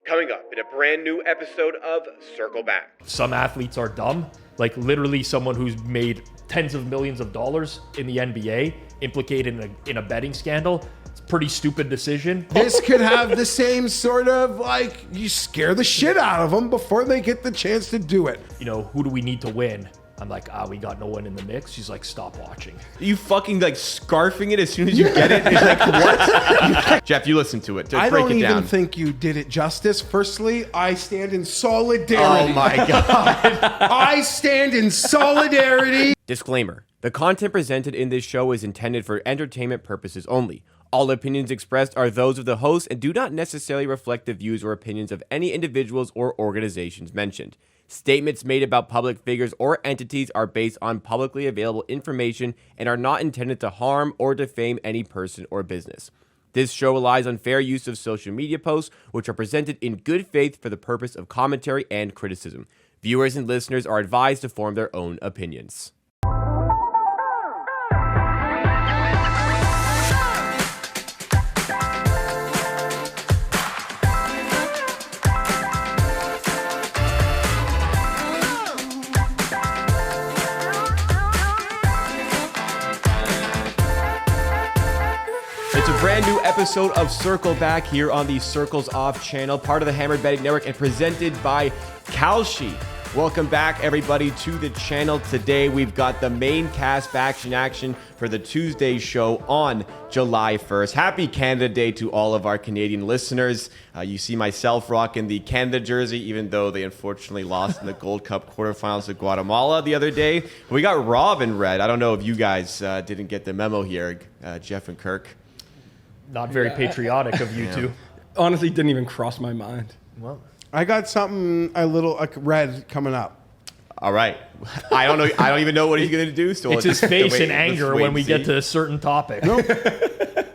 Coming up in a brand new episode of Circle Back. Some athletes are dumb. Like literally someone who's made tens of millions of dollars in the NBA implicated in a betting scandal. It's a pretty stupid decision. This could have the same sort of like you scare the shit out of them before they get the chance to do it. You know, who do we need to win? I'm like, we got no one in the mix. She's like, stop watching. You fucking like scarfing it as soon as you get it. It's like, what? Jeff, you listen to it. I Break don't it even down. think you did it justice. Firstly, I stand in solidarity. Oh my God. I stand in solidarity. Disclaimer. The content presented in this show is intended for entertainment purposes only. All opinions expressed are those of the host and do not necessarily reflect the views or opinions of any individuals or organizations mentioned. Statements made about public figures or entities are based on publicly available information and are not intended to harm or defame any person or business. This show relies on fair use of social media posts, which are presented in good faith for the purpose of commentary and criticism. Viewers and listeners are advised to form their own opinions. Brand new episode of Circle Back here on the Circles Off channel, part of the Hammered Betting Network and presented by Kalshi. Welcome back, everybody, to the channel. Today, we've got the main cast back in action for the Tuesday show on July 1st. Happy Canada Day to all of our Canadian listeners. You see myself rocking the Canada jersey, even though they unfortunately lost in the Gold Cup quarterfinals to Guatemala the other day. We got Rob in red. I don't know if you guys didn't get the memo here, Geoff and Kirk. Not very patriotic of you two. Honestly, didn't even cross my mind. Well, I got something a little like red coming up. All right. I don't know. I don't even know what he's going to do. So it's his face in anger when we get to a certain topic. Nope.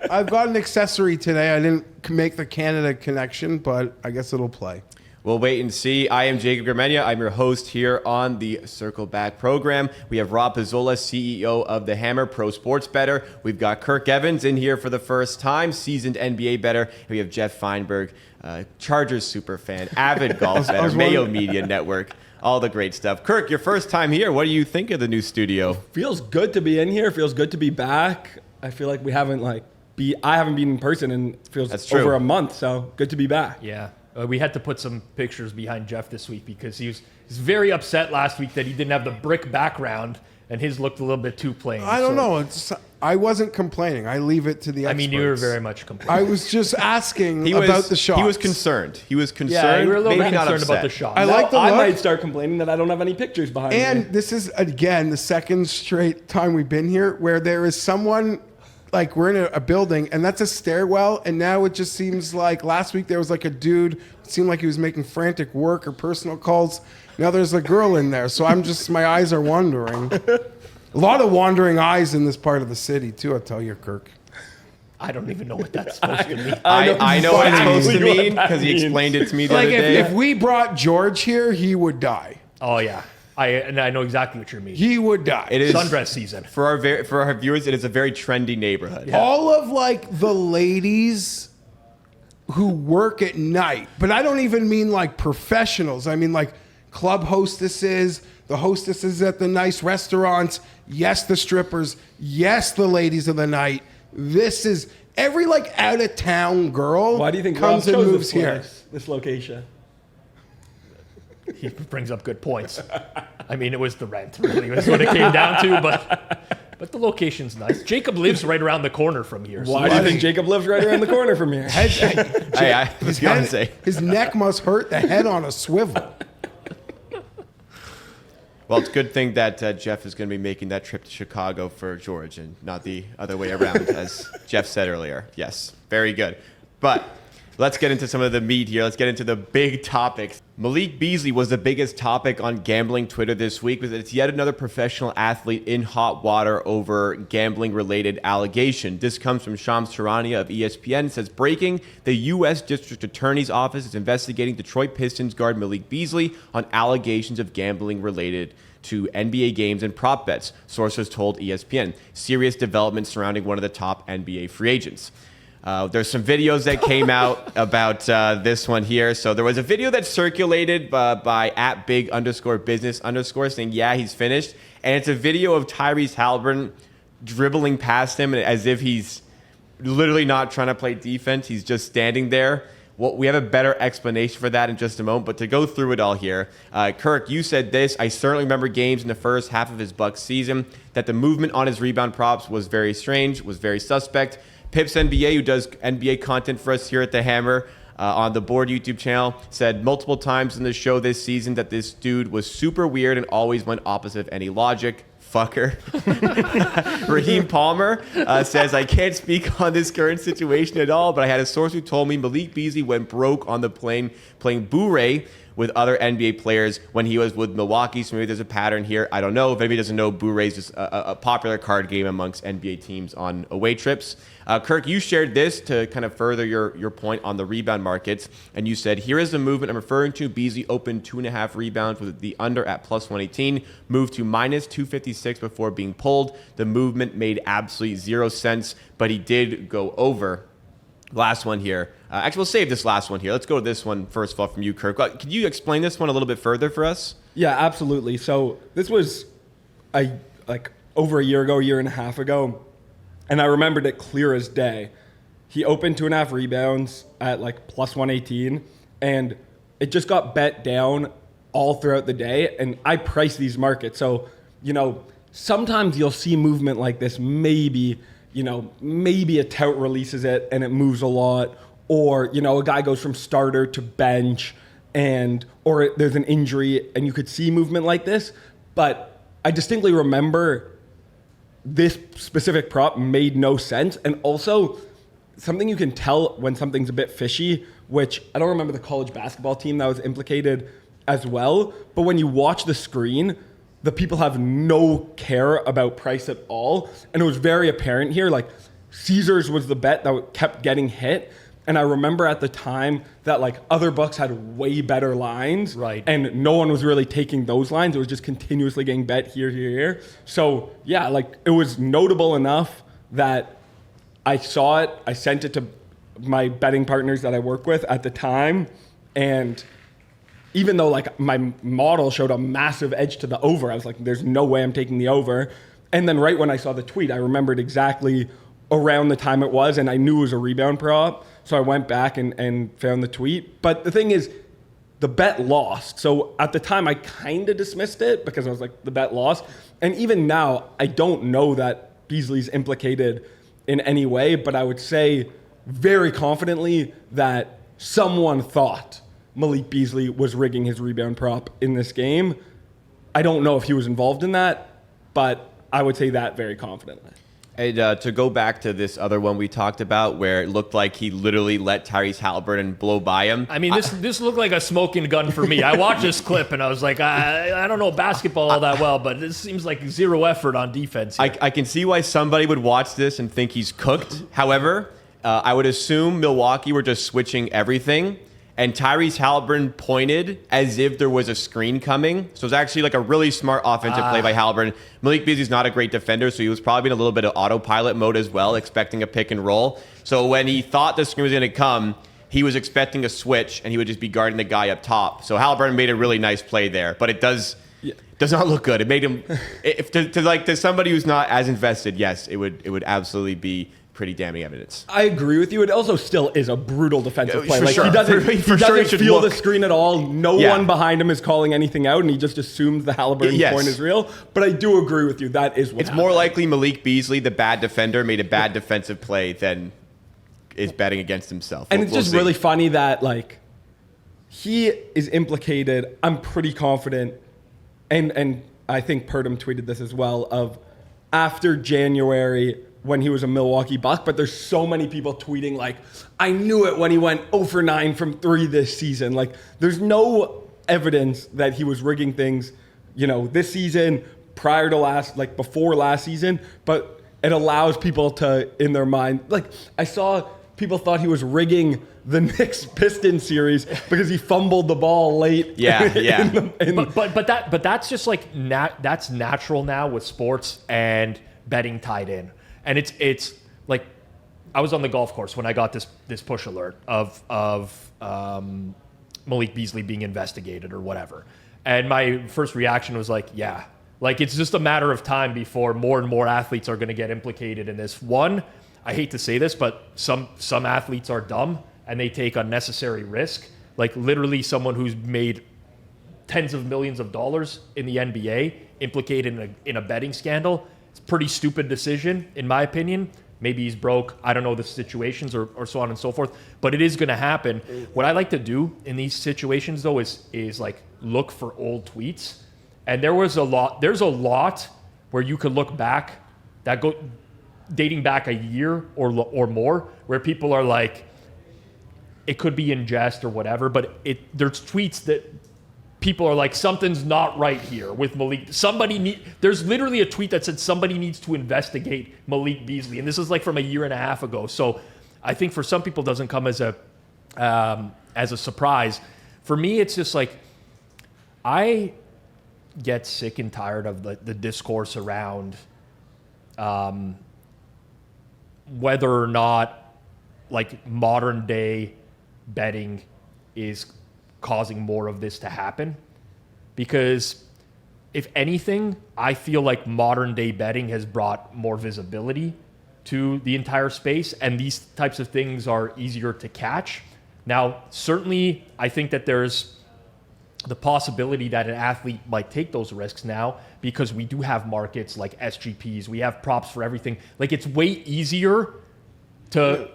I've got an accessory today. I didn't make the Canada connection, but I guess it'll play. We'll wait and see. I am Jacob Gramegna. I'm your host here on the Circle Back program. We have Rob Pizzola, CEO of the Hammer, pro sports bettor. We've got Kirk Evans in here for the first time, seasoned NBA bettor. And we have Geoff Fienberg, Chargers super fan, avid golf bettor, Mayo Media Network, all the great stuff. Kirk, your first time here. What do you think of the new studio? Feels good to be in here. Feels good to be back. I feel like I haven't been in person in over a month, so good to be back. Yeah. We had to put some pictures behind Geoff this week because he was very upset last week that he didn't have the brick background and his looked a little bit too plain. I don't know. I wasn't complaining. I leave it to the experts. I mean, you were very much complaining. I was just asking about the shots. He was concerned. Yeah, you were a little bit concerned about the shots. I like the look. I might start complaining that I don't have any pictures behind me. And this is, again, the second straight time we've been here where there is someone... Like we're in a building and that's a stairwell, and now it just seems like last week there was like a dude, it seemed like he was making frantic work or personal calls. Now there's a girl in there, so my eyes are wandering. A lot of wandering eyes in this part of the city too, I tell you, Kirk. I don't even know what that's supposed to mean. I know what it's supposed to mean because he explained it to me the other day. If we brought George here, he would die. Oh yeah. I know exactly what you mean. He would die. It is sundress season. For our viewers, it is a very trendy neighborhood. Yeah. All of like the ladies who work at night, but I don't even mean like professionals. I mean like club hostesses, the hostesses at the nice restaurants. Yes, the strippers. Yes, the ladies of the night. This is every like out of town girl. Why do you think comes Rob and chose moves here? This location? He brings up good points. I mean, it was the rent, really, was what it came down to, but the location's nice. Jacob lives right around the corner from here. Why do you think Jacob lives right around the corner from here? I was going to say. His neck must hurt, the head on a swivel. Well, it's a good thing that Geoff is going to be making that trip to Chicago for George and not the other way around, as Geoff said earlier. Yes, very good. But let's get into some of the meat here. Let's get into the big topics. Malik Beaskey was the biggest topic on gambling Twitter this week. It's yet another professional athlete in hot water over gambling-related allegation. This comes from Shams Charania of ESPN. It says, breaking, the U.S. District Attorney's Office is investigating Detroit Pistons guard Malik Beaskey on allegations of gambling related to NBA games and prop bets, sources told ESPN. Serious developments surrounding one of the top NBA free agents. There's some videos that came out about this one here. So there was a video that circulated by @big_business_ saying, yeah, he's finished. And it's a video of Tyrese Haliburton dribbling past him as if he's literally not trying to play defense. He's just standing there. Well, we have a better explanation for that in just a moment. But to go through it all here, Kirk, you said this. I certainly remember games in the first half of his Bucks season that the movement on his rebound props was very strange, was very suspect. Pips NBA, who does NBA content for us here at The Hammer on the Board YouTube channel, said multiple times in the show this season that this dude was super weird and always went opposite of any logic. Fucker. Raheem Palmer says, I can't speak on this current situation at all, but I had a source who told me Malik Beasley went broke on the plane playing Boo-Ray with other NBA players when he was with Milwaukee. So maybe there's a pattern here. I don't know. If anybody doesn't know, Boo-Ray is just a popular card game amongst NBA teams on away trips. Kirk, you shared this to kind of further your point on the rebound markets. And you said, here is the movement I'm referring to. Beasley opened 2.5 rebounds with the under at +118, moved to -256 before being pulled. The movement made absolutely zero sense, but he did go over. Last one here. Actually, we'll save this last one here. Let's go to this one first of all from you, Kirk. Could you explain this one a little bit further for us? Yeah, absolutely. So this was over a year and a half ago, and I remembered it clear as day. He opened 2.5 rebounds at +118, and it just got bet down all throughout the day. And I price these markets, so sometimes you'll see movement like this. Maybe a tout releases it and it moves a lot, or, a guy goes from starter to bench or there's an injury and you could see movement like this. But I distinctly remember this specific prop made no sense. And also something you can tell when something's a bit fishy, which I don't remember the college basketball team that was implicated as well. But when you watch the screen, the people have no care about price at all. And it was very apparent here. Caesars was the bet that kept getting hit. And I remember at the time that other books had way better lines. Right. And no one was really taking those lines. It was just continuously getting bet here. So yeah, it was notable enough that I saw it. I sent it to my betting partners that I work with at the time. And even though my model showed a massive edge to the over, I was like, there's no way I'm taking the over. And then right when I saw the tweet, I remembered exactly around the time it was, and I knew it was a rebound prop. So I went back and found the tweet. But the thing is, the bet lost. So at the time, I kind of dismissed it because I was like, the bet lost. And even now, I don't know that Beasley's implicated in any way, but I would say very confidently that someone thought Malik Beasley was rigging his rebound prop in this game. I don't know if he was involved in that, but I would say that very confidently. And to go back to this other one we talked about where it looked like he literally let Tyrese Haliburton blow by him. I mean, this looked like a smoking gun for me. I watched this clip and I was like, I don't know basketball all that well, but this seems like zero effort on defense here. I can see why somebody would watch this and think he's cooked. However, I would assume Milwaukee were just switching everything. And Tyrese Haliburton pointed as if there was a screen coming. So it was actually a really smart offensive play by Haliburton. Malik Beasley's not a great defender, so he was probably in a little bit of autopilot mode as well, expecting a pick and roll. So when he thought the screen was going to come, he was expecting a switch, and he would just be guarding the guy up top. So Haliburton made a really nice play there, but it does not look good. It made him, to somebody who's not as invested, yes, it would absolutely be pretty damning evidence. I agree with you. It also still is a brutal defensive play. Sure. He doesn't feel the screen at all. No Yeah. one behind him is calling anything out, and he just assumes the Haliburton point is real. But I do agree with you. That is what It's more likely Malik Beasley, the bad defender, made a bad defensive play than is betting against himself. And it's just really funny that he is implicated. I'm pretty confident, and I think Purdom tweeted this as well, of after January when he was a Milwaukee Buck, but there's so many people tweeting I knew it when he went 0 for 9 from 3 this season. There's no evidence that he was rigging things, this season, prior to before last season, but it allows people to, in their mind, I saw people thought he was rigging the Knicks Pistons series because he fumbled the ball late. Yeah. But that's just that's natural now with sports and betting tied in. And it's I was on the golf course when I got this push alert of Malik Beasley being investigated or whatever. And my first reaction was like, yeah, like it's just a matter of time before more and more athletes are going to get implicated in this. One, I hate to say this, but some athletes are dumb and they take unnecessary risk. Like literally someone who's made tens of millions of dollars in the NBA implicated in a betting scandal. It's a pretty stupid decision, in my opinion. Maybe he's broke. I don't know the situations or so on and so forth, but it is going to happen. What I like to do in these situations though is like look for old tweets. And there's a lot where you could look back that go dating back a year or more where people are like, it could be in jest or whatever, but there's tweets that people are like, something's not right here with Malik. There's literally a tweet that said somebody needs to investigate Malik Beasley. And this is like from a year and a half ago. So I think for some people it doesn't come as a surprise. For me, it's just like, I get sick and tired of the discourse around whether or not like modern day betting is causing more of this to happen, because if anything, I feel like modern day betting has brought more visibility to the entire space, and these types of things are easier to catch. Now, certainly, I think that there's the possibility that an athlete might take those risks now because we do have markets like SGPs, we have props for everything. Like it's way easier to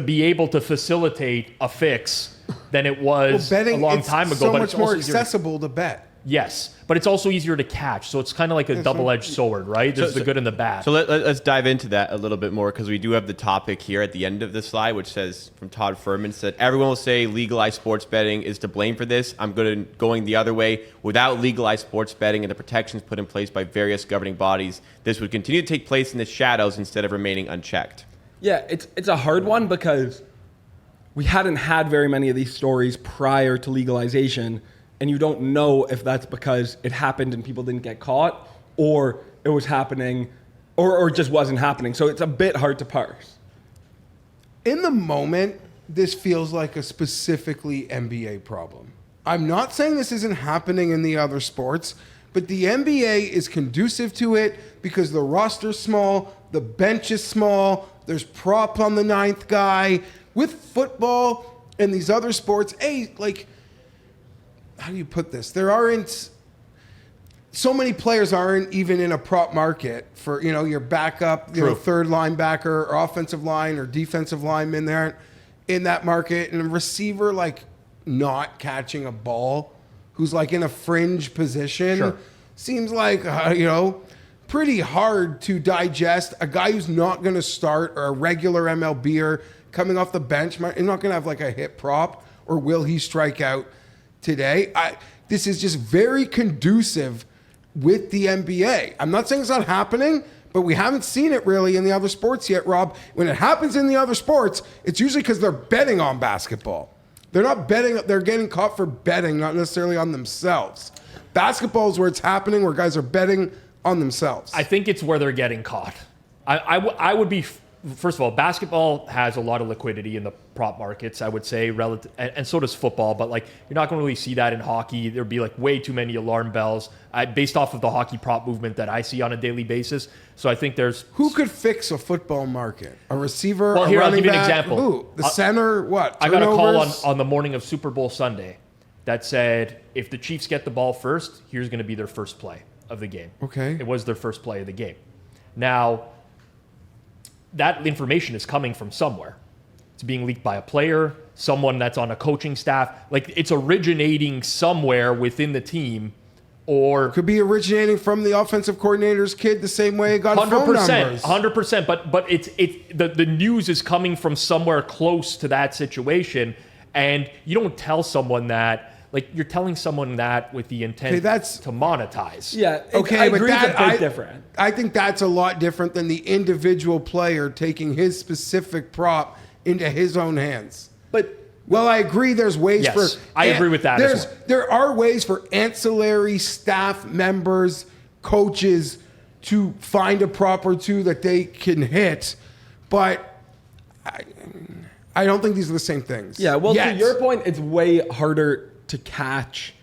be able to facilitate a fix than it was a long time ago. So but much it's more also accessible to bet. Yes, but it's also easier to catch. So it's kind of like a double-edged sword, right? There's the good and the bad. So let's dive into that a little bit more, because we do have the topic here at the end of the slide, which says, from Todd Furman, said, everyone will say legalized sports betting is to blame for this. I'm going the other way. Without legalized sports betting and the protections put in place by various governing bodies, this would continue to take place in the shadows instead of remaining unchecked. Yeah, it's a hard one because we hadn't had very many of these stories prior to legalization, and you don't know if that's because it happened and people didn't get caught, or it was happening, or it just wasn't happening. So it's a bit hard to parse. In the moment, this feels like a specifically NBA problem. I'm not saying this isn't happening in the other sports, but the NBA is conducive to it because the roster's small, the bench is small, there's prop on the ninth guy. With football and these other sports, how do you put this? There aren't so many players aren't even in a prop market for, your backup, third linebacker or offensive line or defensive lineman there in that market, and a receiver not catching a ball who's in a fringe position seems like pretty hard to digest. A guy who's not going to start, or a regular MLBer coming off the bench, is not going to have a hit prop, or will he strike out today? This is just very conducive with the NBA. I'm not saying it's not happening, but we haven't seen it really in the other sports yet, Rob. When it happens in the other sports, it's usually because they're betting on basketball. They're not betting, they're getting caught for betting, not necessarily on themselves. Basketball is where it's happening, where guys are betting on themselves. I think it's where they're getting caught. I would be, first of all, basketball has a lot of liquidity in the prop markets, I would say, relative, and so does football, but you're not going to really see that in hockey. There'd be way too many alarm bells based off of the hockey prop movement that I see on a daily basis. So I think there's... Who could fix a football market? A receiver, well, a here, running I'll give you an back? example. Who? The center, what? I got a call Turnovers? on the morning of Super Bowl Sunday that said, if the Chiefs get the ball first, here's going to be their first play of the game. Okay. It was their first play of the game. Now, that information is coming from somewhere. It's being leaked by a player, someone that's on a coaching staff. It's originating somewhere within the team, or could be originating from the offensive coordinator's kid the same way it got phone numbers. 100%. But it's the news is coming from somewhere close to that situation, and you don't tell someone that. You're telling someone that with the intent to monetize. Yeah. Okay, I but agree it's a bit different. I think that's a lot different than the individual player taking his specific prop into his own hands. Well, I agree there's ways for... Yes, I agree with that as well. There are ways for ancillary staff members, coaches, to find a prop or two that they can hit. But I don't think these are the same things. Yeah, well, Yet. to your point, it's way harder to catch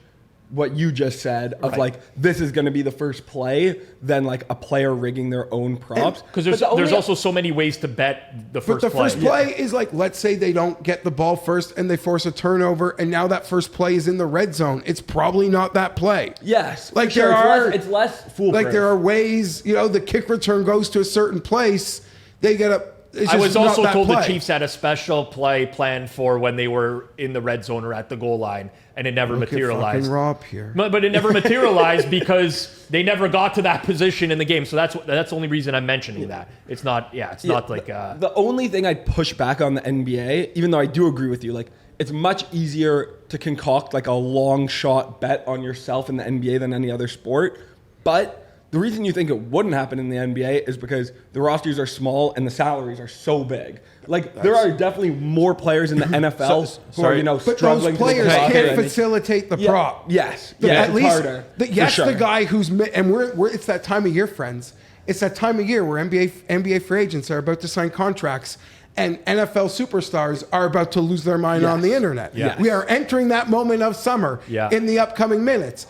what you just said of Right. like this is going to be the first play than like a player rigging their own props. Because But the there's only- also so many ways to bet the But first the play. first play is like, let's say they don't get the ball first and they force a turnover, and now that first play is in the red zone. It's probably not that play. yes, Like, for sure. there It's less foolproof. Like there are ways, the kick return goes to a certain place. They get a. It's I just was not also that told play. the Chiefs had a special play planned for when they were in the red zone or at the goal line, and it never Look at materialized. fucking Rob here. But it never materialized because they never got to that position in the game. So that's the only reason I'm mentioning that. It's not. Yeah, it's not like. The only thing I'd push back on the NBA, even though I do agree with you, like it's much easier to concoct like a long shot bet on yourself in the NBA than any other sport. But the reason you think it wouldn't happen in the NBA is because the rosters are small and the salaries are so big. Like there are definitely more players in the NFL who are But those struggling. players to get can't profit. facilitate the Yeah, prop. Yes, The- yeah, at it's least harder. yes, for sure. the guy who's and we're it's that time of year, friends. It's that time of year where NBA free agents are about to sign contracts, and NFL superstars are about to lose their mind on the internet. Yes. We are entering that moment of summer Yeah. in the upcoming minutes.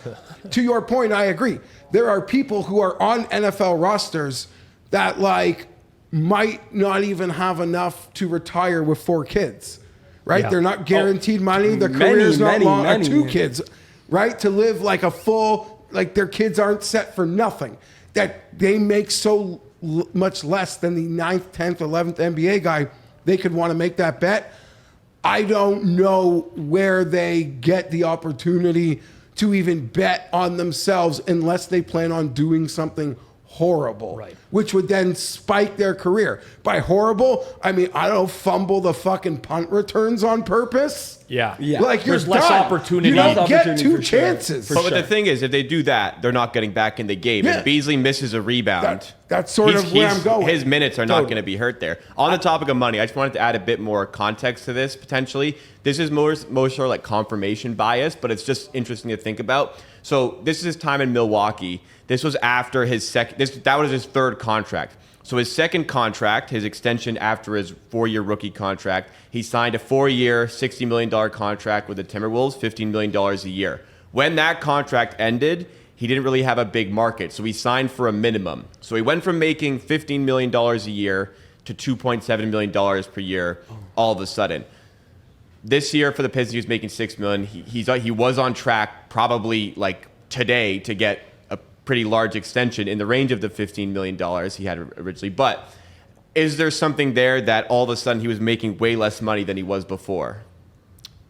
To your point, I agree. There are people who are on NFL rosters that like might not even have enough to retire with 4 kids, right? Yeah. They're not guaranteed money. Their Many, career's not many, long. many. 2 kids, right? To live like a full, like their kids aren't set for nothing. That they make so much less than the 9th, 10th, 11th NBA guy. They could want to make that bet. I don't know where they get the opportunity to even bet on themselves unless they plan on doing something horrible, Right. which would then spike their career. By horrible, I mean, I don't fumble the fucking punt returns on purpose. Yeah. Yeah. Like you're There's less done. opportunity. You don't Less get opportunity 2 for sure. chances. For But sure. the thing is, if they do that, they're not getting back in the game. Yeah. If Beasley misses a rebound, That's sort of where I'm going. His minutes are not Totally. going to be hurt there. On the topic of money, I just wanted to add a bit more context to this potentially. This is more sort of like confirmation bias, but it's just interesting to think about. So this is his time in Milwaukee. This was after his that was his 3rd contract. So his 2nd contract, his extension after his 4-year rookie contract, he signed a 4-year, $60 million contract with the Timberwolves, $15 million a year. When that contract ended, he didn't really have a big market, so he signed for a minimum. So he went from making $15 million a year to $2.7 million per year all of a sudden. This year for the Pistons, he was making $6 million. He was on track probably like today to get a pretty large extension in the range of the $15 million he had originally. But is there something there that all of a sudden he was making way less money than he was before?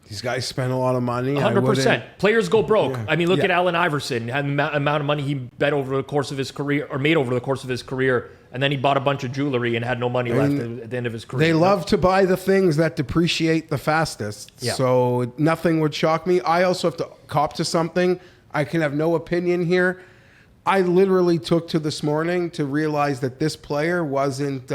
These guys spend a lot of money. 100%. Players go broke. Yeah. I mean, look Yeah. at Allen Iverson. Had the amount of money he bet over the course of his career, or made over the course of his career, and then he bought a bunch of jewelry and had no money left at the end of his career. They love to buy the things that depreciate the fastest. Yeah. So nothing would shock me. I also have to cop to something. I can have no opinion here. I literally took to this morning to realize that this player wasn't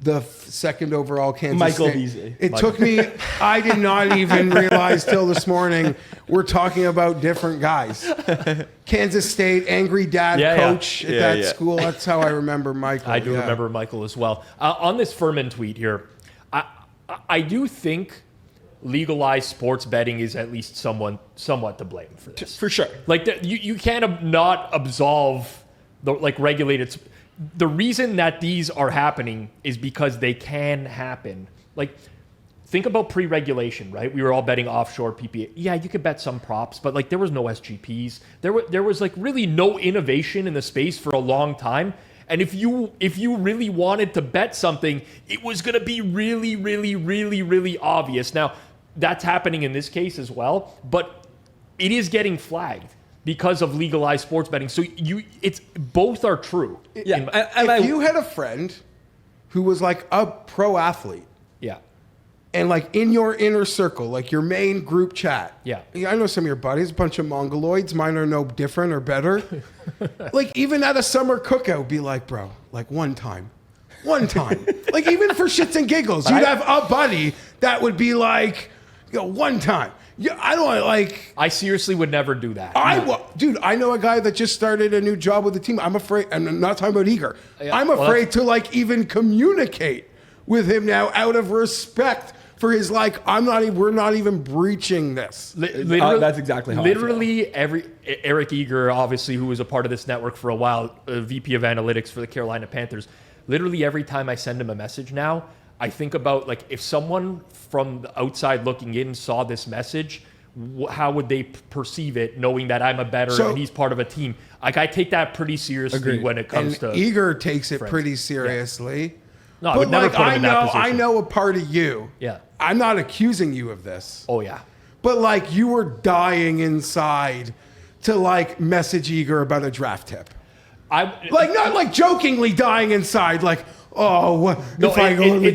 the 2nd overall Kansas Michael State. Beasley. It took me, I did not even realize till this morning we're talking about different guys. Kansas State, angry dad Yeah, yeah. coach at Yeah, that yeah. school. That's how I remember Michael. I do Yeah. remember Michael as well. On this Furman tweet here, I do think legalized sports betting is at least somewhat to blame for this. For sure. Like you can't not absolve the like regulated. The reason that these are happening is because they can happen. Like think about pre-regulation, right? We were all betting offshore PPA. Yeah, you could bet some props, but like there was no SGPs. There was like really no innovation in the space for a long time. And if you really wanted to bet something, it was going to be really, really, really, really obvious. Now, that's happening in this case as well, but it is getting flagged because of legalized sports betting. So it's both are true. Yeah. If you had a friend who was like a pro athlete, Yeah. and like in your inner circle, like your main group chat. Yeah. I know some of your buddies, a bunch of mongoloids. Mine are no different or better. Like even at a summer cookout, be like, bro, like one time. Like even for shits and giggles, you'd have a buddy that would be like, one time. Yeah, I don't like. I seriously would never do that. Dude, I know a guy that just started a new job with the team. I'm afraid, and I'm not talking about eager. Yeah, I'm well, afraid to like even communicate with him now out of respect for his we're not even breaching this. That's exactly how I feel. Literally Eric Eager, obviously, who was a part of this network for a while, VP of analytics for the Carolina Panthers. Literally every time I send him a message now, I think about if someone from the outside looking in saw this message, how would they perceive it, knowing that I'm a better and he's part of a team? I take that pretty seriously when it comes to Eager takes it friends. pretty seriously. Yeah. No, I would never put him in that position. I know a part of you. Yeah. I'm not accusing you of this. Oh yeah. But you were dying inside to message Eager about a draft tip. Not jokingly dying inside, it's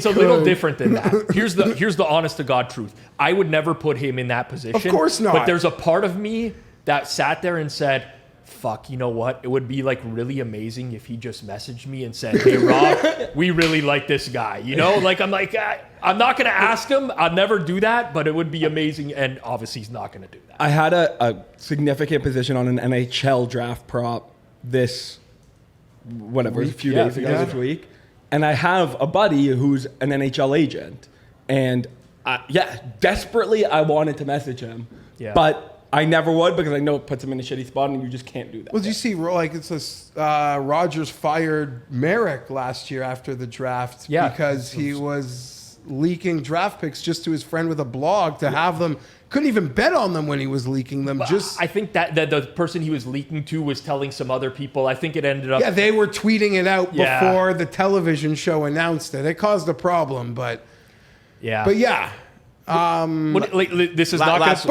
a little different than that. Here's the honest to God truth. I would never put him in that position. Of course not. But there's a part of me that sat there and said, fuck, you know what? It would be really amazing if he just messaged me and said, hey Rob, we really like this guy. I'm not going to ask him. I'll never do that, but it would be amazing. And obviously he's not going to do that. I had a significant position on an NHL draft prop this few days ago this week. And I have a buddy who's an NHL agent. And desperately I wanted to message him. Yeah. But I never would because I know it puts him in a shitty spot and you just can't do that. Well, did you see, Rogers fired Merrick last year after the draft because he was leaking draft picks just to his friend with a blog to have them. Couldn't even bet on them when he was leaking them. I think that the person he was leaking to was telling some other people. I think it ended up... Yeah, they were tweeting it out before the television show announced it. It caused a problem, but... Yeah. But yeah... this is not last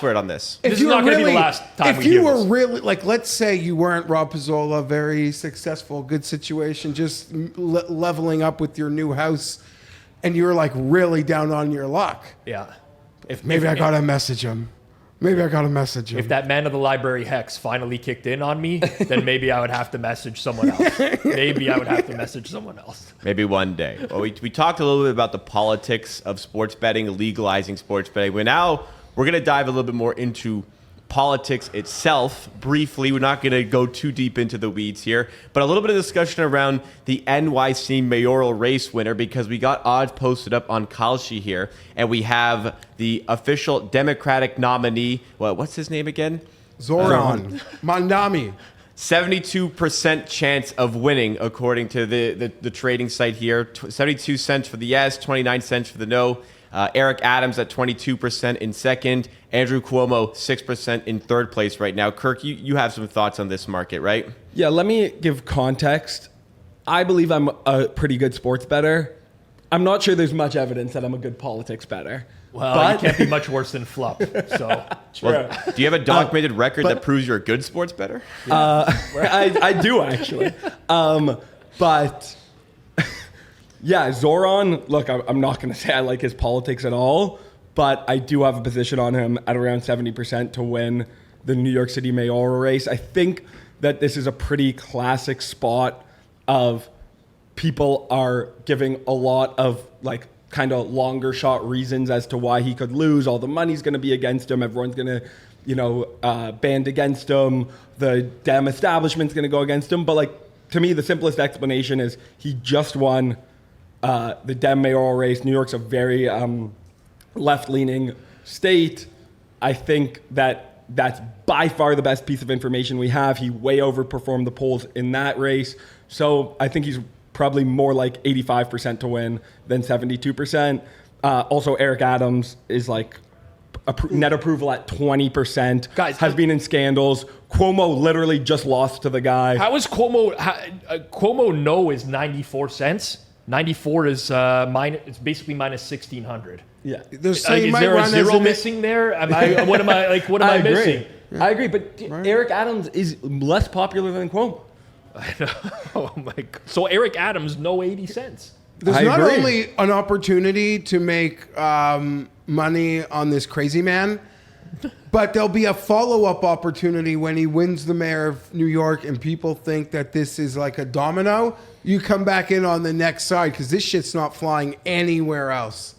word on this. This is not going to be the last time we hear this. If you were really, let's say you weren't Rob Pizzola, very successful, good situation, just leveling up with your new house, and you were really down on your luck. Yeah. Maybe I got to message him. If that man of the library hex finally kicked in on me, then maybe I would have to message someone else. Maybe one day. Well, we talked a little bit about the politics of sports betting, legalizing sports betting. We're going to dive a little bit more into politics itself briefly. We're not going to go too deep into the weeds here, but a little bit of discussion around the NYC mayoral race winner, because we got odds posted up on Kalshi here, and we have the official Democratic nominee. What's his name again? Zoran Mandami. 72% chance of winning, according to the trading site here. 72 cents for the yes, 29 cents for the no. Eric Adams at 22% in second. Andrew Cuomo, 6% in third place right now. Kirk, you have some thoughts on this market, right? Yeah, let me give context. I believe I'm a pretty good sports bettor. I'm not sure there's much evidence that I'm a good politics bettor. Well, you can't be much worse than Flup. So, do you have a documented record that proves you're a good sports bettor? I do, actually. But... Yeah, Zoran, look, I'm not going to say I like his politics at all, but I do have a position on him at around 70% to win the New York City mayoral race. I think that this is a pretty classic spot of people are giving a lot of kind of longer shot reasons as to why he could lose. All the money's going to be against him. Everyone's going to, band against him. The Dem establishment's going to go against him. But to me, the simplest explanation is he just won the Dem mayoral race. New York's a very left-leaning state. I think that that's by far the best piece of information we have. He way overperformed the polls in that race. So I think he's probably more like 85% to win than 72%. Also, Eric Adams is net approval at 20%. Guys, has been in scandals. Cuomo literally just lost to the guy. How is Cuomo? Cuomo no is 94 cents. 94 is it's basically minus 1,600. Yeah. Is there a zero missing there? What am I missing? I agree, but Eric Adams is less popular than Cuomo. I know. Oh my God. So Eric Adams, no 80 cents. There's not only an opportunity to make money on this crazy man, but there'll be a follow-up opportunity when he wins the mayor of New York and people think that this is like a domino. You come back in on the next side because this shit's not flying anywhere else.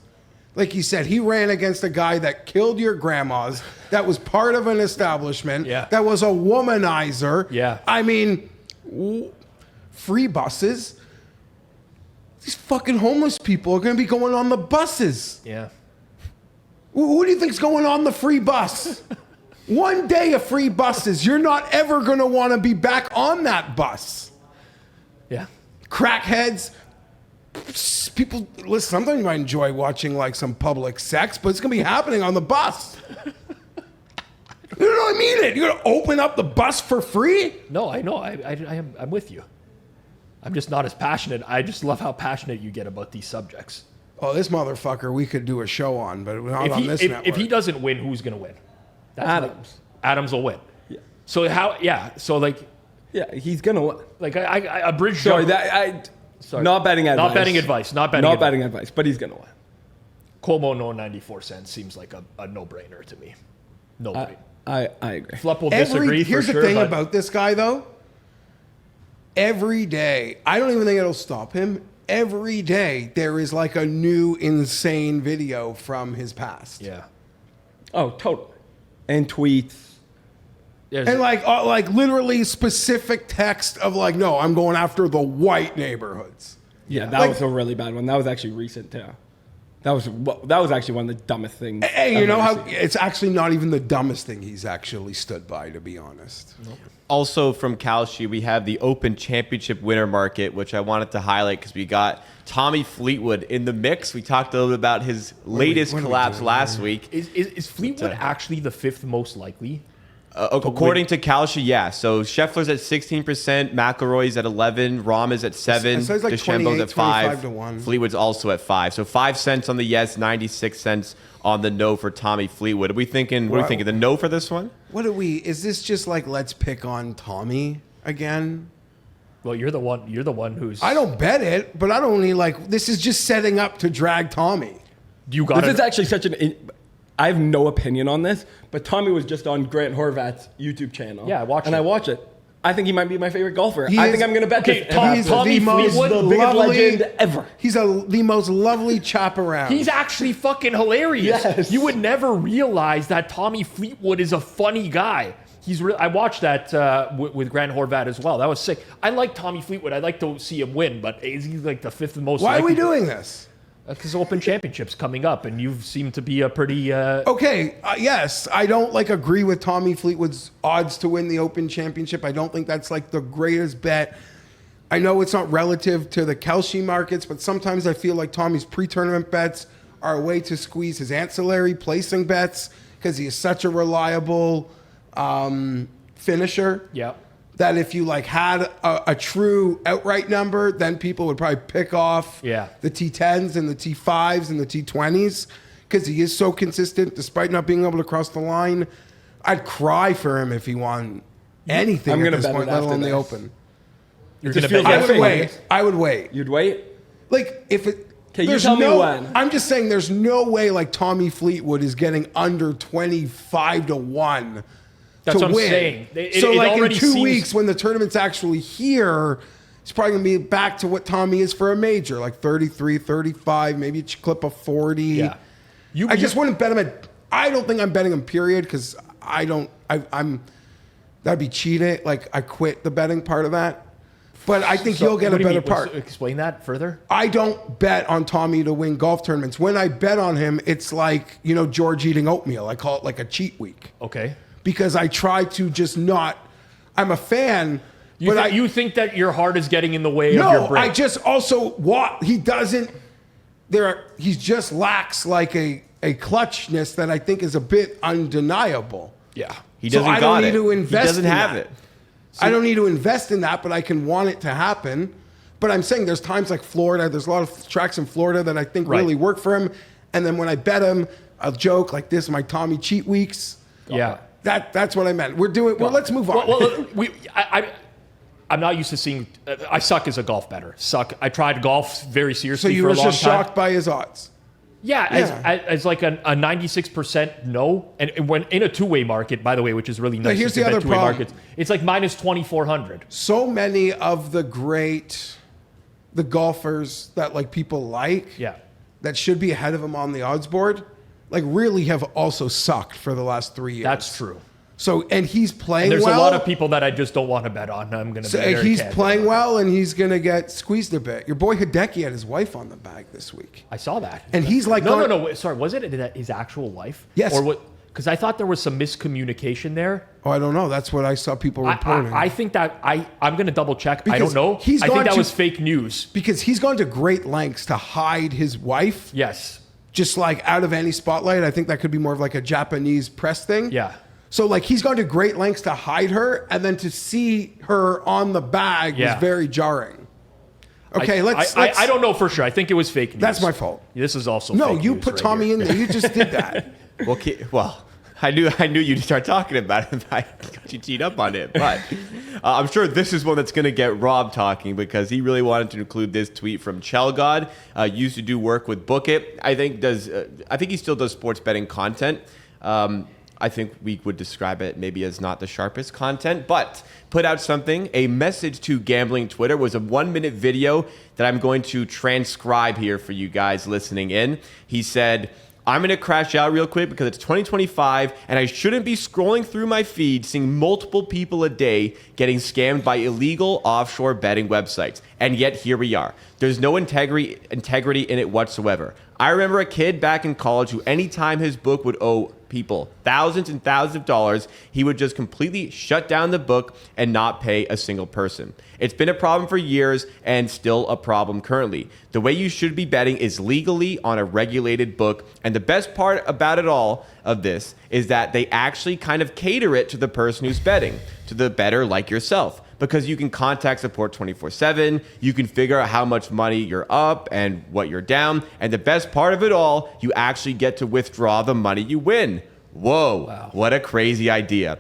Like you said, he ran against a guy that killed your grandmas, that was part of an establishment, that was a womanizer. Yeah. I mean, free buses. these fucking homeless people are going to be going on the buses. Yeah. Who do you think's going on the free bus? One day of free buses, you're not ever going to want to be back on that bus. Yeah. Crackheads, people, listen, sometimes you might enjoy watching like some public sex, but it's going to be happening on the bus. You know what I mean? You're going to open up the bus for free? No, I know. I'm with you. I'm just not as passionate. I just love how passionate you get about these subjects. Oh, this motherfucker we could do a show on, but not on this network. If he doesn't win, who's going to win? Adams. Adams will win. Yeah. So how? Yeah. So like. Yeah, he's gonna win. Like I abridged. Sorry, not betting advice. Not betting advice. Not betting advice. But he's gonna win. Cuomo no 94 cents seems like a no-brainer to me. No-brainer. I agree. Flupp will disagree. Here's the thing about this guy though. Every day, I don't even think it'll stop him. Every day there is like a new insane video from his past. Yeah. Oh, totally. And tweets. And like literally specific text of like, no, I'm going after the white neighborhoods. Yeah, that was a really bad one. That was actually recent too. That was actually one of the dumbest things. Hey, you know how it's actually not even the dumbest thing he's actually stood by, to be honest. Nope. Also from Kalshi, we have the Open Championship winner market, which I wanted to highlight because we got Tommy Fleetwood in the mix. We talked a little bit about his latest collapse last week. Is Fleetwood actually the fifth most likely? According to Kalshi, yeah. So Scheffler's at 16%, McIlroy's at 11%, Rahm is at 7%, So it's like DeChambeau's at 25 to 1. Fleetwood's also at 5%. So 5 cents on the yes, 96 cents on the no for Tommy Fleetwood. What are we thinking? The no for this one? Is this just like, let's pick on Tommy again? Well, you're the one who's. I don't bet it, but I don't need this is just setting up to drag Tommy. This is actually such I have no opinion on this, but Tommy was just on Grant Horvat's YouTube channel. Yeah, I watch it. I think he might be my favorite golfer. I think I'm going to bet this. Tommy Fleetwood, the biggest legend ever. He's the most lovely chap around. He's actually fucking hilarious. Yes. You would never realize that Tommy Fleetwood is a funny guy. I watched that with Grant Horvat as well. That was sick. I like Tommy Fleetwood. I'd like to see him win, but is he like the fifth most Why likely? are we doing this? Because Open Championship's coming up, and you seem to be a pretty... Okay, yes, I don't agree with Tommy Fleetwood's odds to win the Open Championship. I don't think that's the greatest bet. I know it's not relative to the Kalshi markets, but sometimes I feel like Tommy's pre-tournament bets are a way to squeeze his ancillary placing bets because he is such a reliable finisher. Yeah. That if you had a true outright number, then people would probably pick off the T10s and the T5s and the T20s because he is so consistent despite not being able to cross the line. I'd cry for him if he won anything at this point, let alone the Open. You're going to bet? I would wait. You'd wait? If it... Okay, you tell me when. I'm just saying there's no way Tommy Fleetwood is getting under 25 to 1 That's to what I'm win. saying. So in 2 seems... weeks when the tournament's actually here, it's probably going to be back to what Tommy is for a major, 33, 35, maybe a clip of 40. Yeah. I just wouldn't bet him I don't think I'm betting him, period, because that'd be cheating. I quit the betting part of that. But I think he'll get a better part. Explain that further. I don't bet on Tommy to win golf tournaments. When I bet on him, it's George eating oatmeal. I call it a cheat week. Okay. Because I try to just not. I'm a fan, you think that your heart is getting in the way of your brain? No, I just also he doesn't. He just lacks a clutchness that I think is a bit undeniable. Yeah, he doesn't. I don't need to invest. He doesn't have it. I don't need to invest in that, but I can want it to happen. But I'm saying there's times like Florida. There's a lot of tracks in Florida that I think really work for him. And then when I bet him, I'll joke like this: my Tommy cheat weeks. Yeah. That's what I meant. Let's move on. I'm not used to seeing. I suck as a golf bettor. I tried golf very seriously. So you for were a long just time. shocked by his odds. Yeah, as like a 96% no, and when in a two-way market, by the way, which is really nice. Here's the other problem. Markets, it's like minus 2,400. So many of the golfers that people that should be ahead of him on the odds board, really have also sucked for the last 3 years. That's true. So, and he's playing There's well. a lot of people that I just don't want to bet on. I'm going to be very He's candid playing about well, and he's going to get squeezed a bit. Your boy Hideki had his wife on the bag this week. I saw that. And he's like... No. Sorry, was it his actual wife? Yes. Or what? Because I thought there was some miscommunication there. Oh, I don't know. That's what I saw people reporting. I think that... I'm going to double check. I Because don't know. he's I think gone that to- was fake news. Because he's gone to great lengths to hide his wife. Yes. Just like out of any spotlight. I think that could be more of like a Japanese press thing. Yeah. So like he's gone to great lengths to hide her, and then to see her on the bag was very jarring. Okay, let's. I don't know for sure. I think it was fake news. That's my fault. This is also No, fake you news put right Tommy here. in there. You just did that. Well, I knew you'd start talking about it. I got you teed up on it, but I'm sure this is one that's going to get Rob talking because he really wanted to include this tweet from ChellGod. Used to do work with Book It. I think he still does sports betting content. I think we would describe it maybe as not the sharpest content, but put out a message to gambling Twitter. Was a 1-minute video that I'm going to transcribe here for you guys listening in. He said, I'm going to crash out real quick because it's 2025 and I shouldn't be scrolling through my feed seeing multiple people a day getting scammed by illegal offshore betting websites. And yet here we are. There's no integrity in it whatsoever. I remember a kid back in college who anytime his book would owe people thousands and thousands of dollars, he would just completely shut down the book and not pay a single person. It's been a problem for years and still a problem currently. The way you should be betting is legally on a regulated book. And the best part about it all of this is that they actually kind of cater it to the person who's betting, to the bettor like yourself. Because you can contact support 24/7, you can figure out how much money you're up and what you're down, and the best part of it all, you actually get to withdraw the money you win. Whoa, wow. What a crazy idea.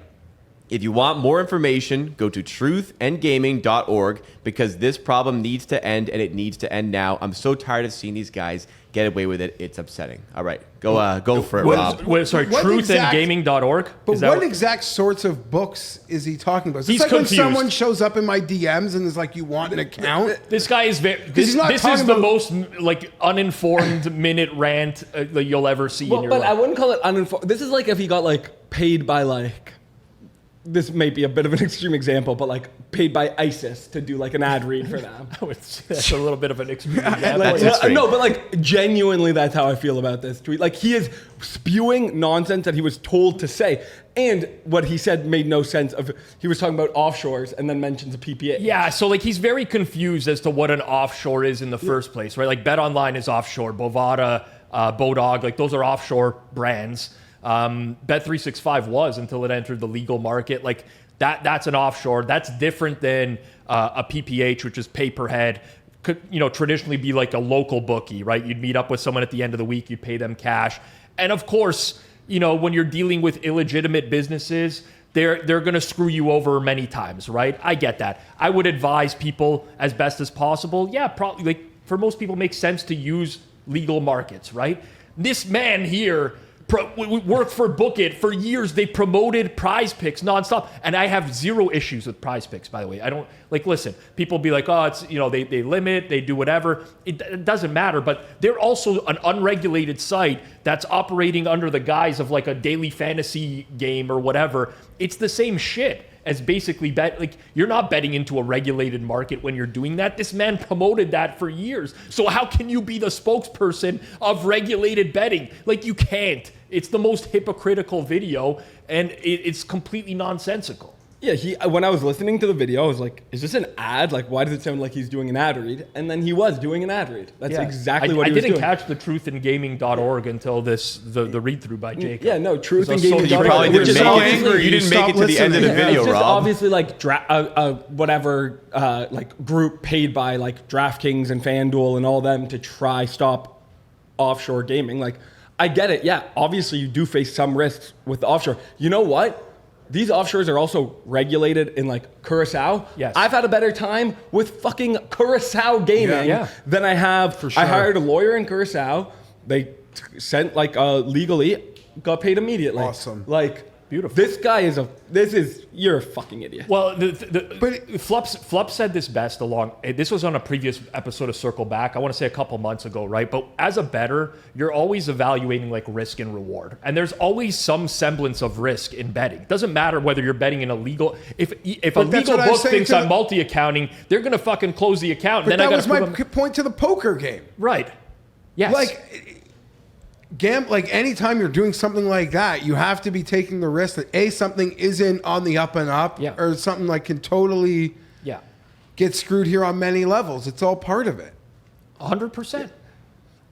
If you want more information, go to truthandgaming.org because this problem needs to end and it needs to end now. I'm so tired of seeing these guys get away with it. It's upsetting. All right, go for it, Rob. Sorry, truthandgaming.org? But what exact sorts of books is he talking about? Is this He's like confused. when someone shows up in my DMs and is like, you want an account? This guy is very... he's not This talking is the about- most like uninformed minute rant that you'll ever see in your But life. I wouldn't call it uninformed. This is like if he got like paid by like... This may be a bit of an extreme example, but like paid by ISIS to do like an ad read for them. That's a little bit of an extreme example. That's extreme. No, but like genuinely, that's how I feel about this tweet. Like he is spewing nonsense that he was told to say, and what he said made no sense. He was talking about offshores and then mentions a PPA. Yeah, so like he's very confused as to what an offshore is in the first place, right? Like BetOnline is offshore, Bovada, Bodog, like those are offshore brands. Bet365 was until it entered the legal market. Like that's an offshore. That's different than a PPH, which is pay per head. Could traditionally be like a local bookie, right? You'd meet up with someone at the end of the week, you'd pay them cash, and of course, when you're dealing with illegitimate businesses, they're going to screw you over many times, right? I get that. I would advise people as best as possible. Yeah, probably like for most people, it makes sense to use legal markets, right? This man here worked for Book It for years. They promoted Prize Picks nonstop, and I have zero issues with Prize Picks. By the way, I don't listen. People be like, oh, it's they limit, they do whatever. It doesn't matter. But they're also an unregulated site that's operating under the guise of like a daily fantasy game or whatever. It's the same shit as basically you're not betting into a regulated market when you're doing that. This man promoted that for years. So how can you be the spokesperson of regulated betting? Like you can't. It's the most hypocritical video and it's completely nonsensical. Yeah, when I was listening to the video, I was like, is this an ad? Like, why does it sound like he's doing an ad read? And then he was doing an ad read. That's exactly what he was doing. I didn't catch the truthandgaming.org until the read-through by Jacob. Yeah, no, truthandgaming.org. You probably which didn't is make it. obviously- You didn't make it to the end of the video, it's just Rob. obviously like whatever like group paid by like DraftKings and FanDuel and all them to try stop offshore gaming. Like, I get it. Yeah, obviously you do face some risks with the offshore. You know what? These offshores are also regulated in like Curacao. Yes. I've had a better time with fucking Curacao gaming than I have. For sure. I hired a lawyer in Curacao. They sent like legally, got paid immediately. Awesome. Like Beautiful. This guy you're a fucking idiot. Well, but Flup said this best this was on a previous episode of Circle Back. I want to say a couple months ago, right? But as a bettor, you're always evaluating like risk and reward. And there's always some semblance of risk in betting. It doesn't matter whether you're betting in a legal, if a legal book thinks I'm multi-accounting, they're going to fucking close the account. But and that then was my point to the poker game. Right. Yes. Like anytime you're doing something like that, you have to be taking the risk that something isn't on the up and up, or something like can totally get screwed here on many levels. It's all part of it. 100%.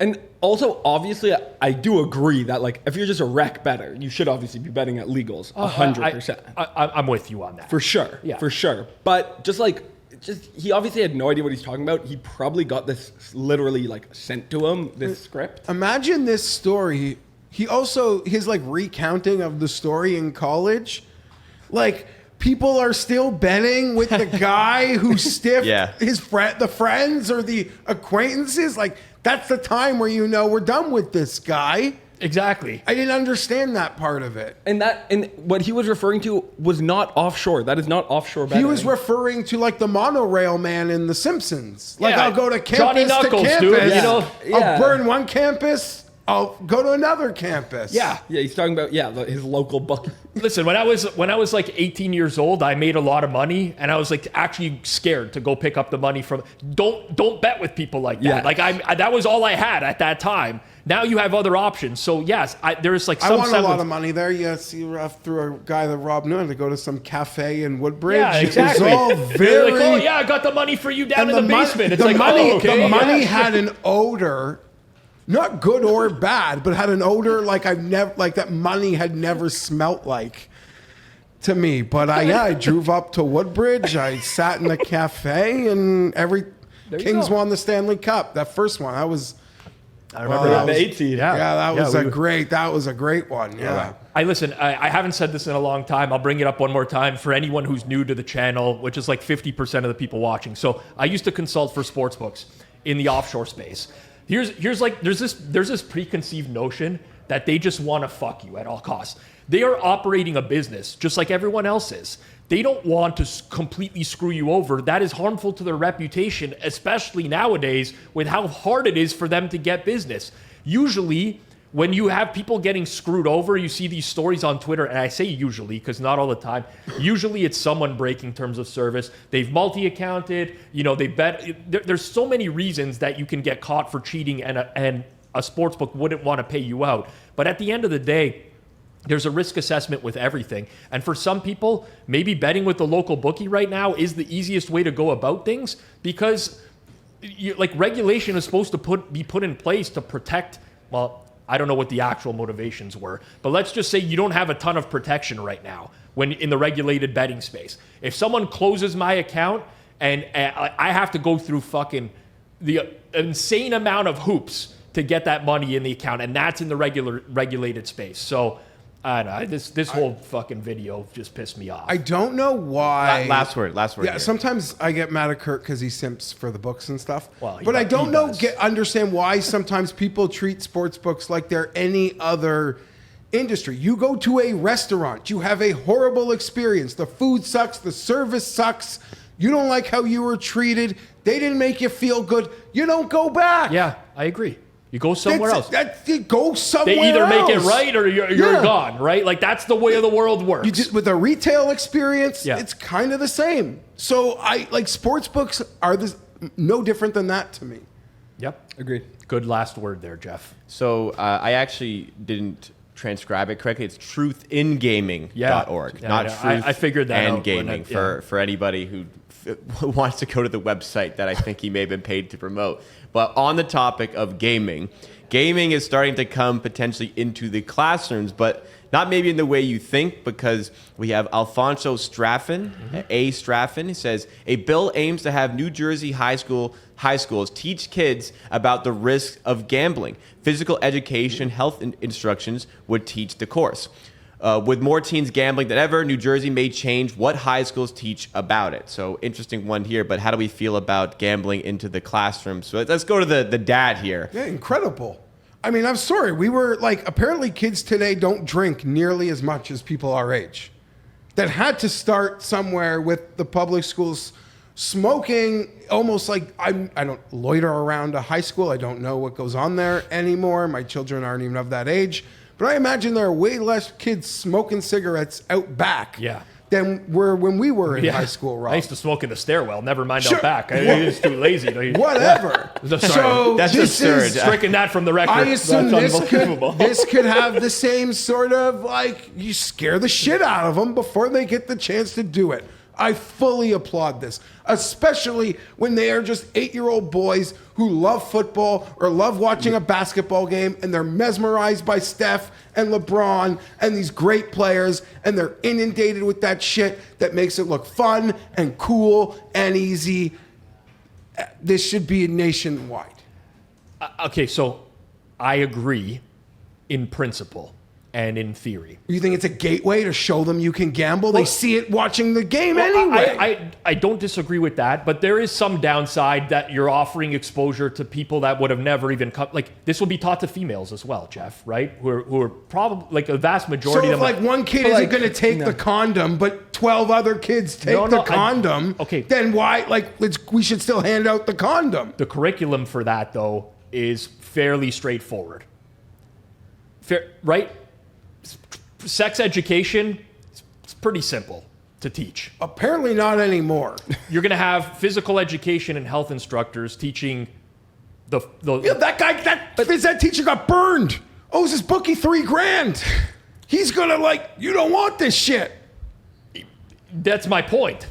And also, obviously, I do agree that like if you're just a rec bettor, you should obviously be betting at legals 100%. I'm with you on that. For sure. Yeah. For sure. But he obviously had no idea what he's talking about. He probably got this literally like sent to him, this script. Imagine this story. He also, his like recounting of the story in college, like people are still betting with the guy who stiffed the friends or the acquaintances. Like that's the time where we're done with this guy. Exactly. I didn't understand that part of it. And what he was referring to was not offshore. That is not offshore betting. He was referring to like the monorail man in The Simpsons. Like I'll go to campus Johnny Knuckles, to campus. Dude, I'll burn one campus. I'll go to another campus. Yeah. Yeah, he's talking about his local bookie. Listen, when I was like 18 years old, I made a lot of money, and I was like actually scared to go pick up the money from. Don't bet with people like that. Yeah. Like that was all I had at that time. Now you have other options. So yes, there's like some. I won a lot of money there. You see, through a guy that robbed Newton to go to some cafe in Woodbridge. Yeah, exactly. It was all very. Like, oh yeah, I got the money for you down in the basement. It's the like money, okay. the money had an odor. Not good or bad, but had an odor like that money had never smelt like to me. But I drove up to Woodbridge. I sat in the cafe, and Kings won the Stanley Cup. That first one, I remember the 8 seed. Yeah, that was a great one. Yeah. I haven't said this in a long time. I'll bring it up one more time for anyone who's new to the channel, which is like 50% of the people watching. So I used to consult for sports books in the offshore space. Here's like there's this preconceived notion that they just want to fuck you at all costs. They are operating a business just like everyone else is. They don't want to completely screw you over. That is harmful to their reputation, especially nowadays with how hard it is for them to get business. Usually, when you have people getting screwed over, you see these stories on Twitter, and I say usually because not all the time. Usually it's someone breaking terms of service. They've multi-accounted, they bet. There's so many reasons that you can get caught for cheating, and a sportsbook wouldn't want to pay you out. But at the end of the day, there's a risk assessment with everything. And for some people, maybe betting with the local bookie right now is the easiest way to go about things because regulation is supposed to be put in place to protect, I don't know what the actual motivations were, but let's just say you don't have a ton of protection right now when in the regulated betting space. If someone closes my account and I have to go through fucking the insane amount of hoops to get that money in the account, and that's in the regulated space. So I don't know, this whole fucking video just pissed me off. I don't know why. Last word. Yeah, here. sometimes I get mad at Kirk because he simps for the books and stuff. Well, but I don't understand why sometimes people treat sports books like they're any other industry. You go to a restaurant, you have a horrible experience. The food sucks, the service sucks. You don't like how you were treated. They didn't make you feel good. You don't go back. Yeah, I agree. You go somewhere else. Go somewhere They either else. make it right or you're gone, right? Like that's the way of the world works. With a retail experience, it's kind of the same. So sports books are no different than that to me. Yep. Agreed. Good last word there, Geoff. So I actually didn't transcribe it correctly. It's truthingaming.org, not truth I figured that and out gaming for anybody who wants to go to the website that I think he may have been paid to promote. But on the topic of gaming is starting to come potentially into the classrooms, but not maybe in the way you think, because we have Alfonso Straffen, A. Straffen. He says, a bill aims to have New Jersey high schools teach kids about the risks of gambling. Physical education, health instructions would teach the course. With more teens gambling than ever, New Jersey may change what high schools teach about it. So interesting one here, but how do we feel about gambling into the classroom? So let's go to the dad here. Yeah, incredible. I mean, I'm sorry. We were like, apparently kids today don't drink nearly as much as people our age. That had to start somewhere with the public schools smoking. Almost like I don't loiter around a high school. I don't know what goes on there anymore. My children aren't even of that age. But I imagine there are way less kids smoking cigarettes out back than were when we were in high school, Rob. I used to smoke in the stairwell, never mind Sure. out back. I was too lazy. Whatever. So That's this absurd. is Striking that from the record. I assume That's this could, unbelievable. this could have the same sort of like you scare the shit out of them before they get the chance to do it. I fully applaud this, especially when they are just 8-year-old boys who love football or love watching a basketball game and they're mesmerized by Steph and LeBron and these great players and they're inundated with that shit that makes it look fun and cool and easy. This should be nationwide. Okay, so I agree in principle and in theory. You think it's a gateway to show them you can gamble? They see it watching the game anyway. I don't disagree with that, but there is some downside that you're offering exposure to people that would have never even come. Like, this will be taught to females as well, Geoff, right? Who are probably, like, a vast majority So of if them. like one kid isn't going to take the condom, but 12 other kids take the condom, then why? Like, we should still hand out the condom. The curriculum for that, though, is fairly straightforward. Right? Sex education, it's pretty simple to teach. Apparently not anymore. You're going to have physical education and health instructors teaching the that guy, that phys ed teacher got burned. Owes his bookie $3,000. He's gonna you don't want this shit. That's my point.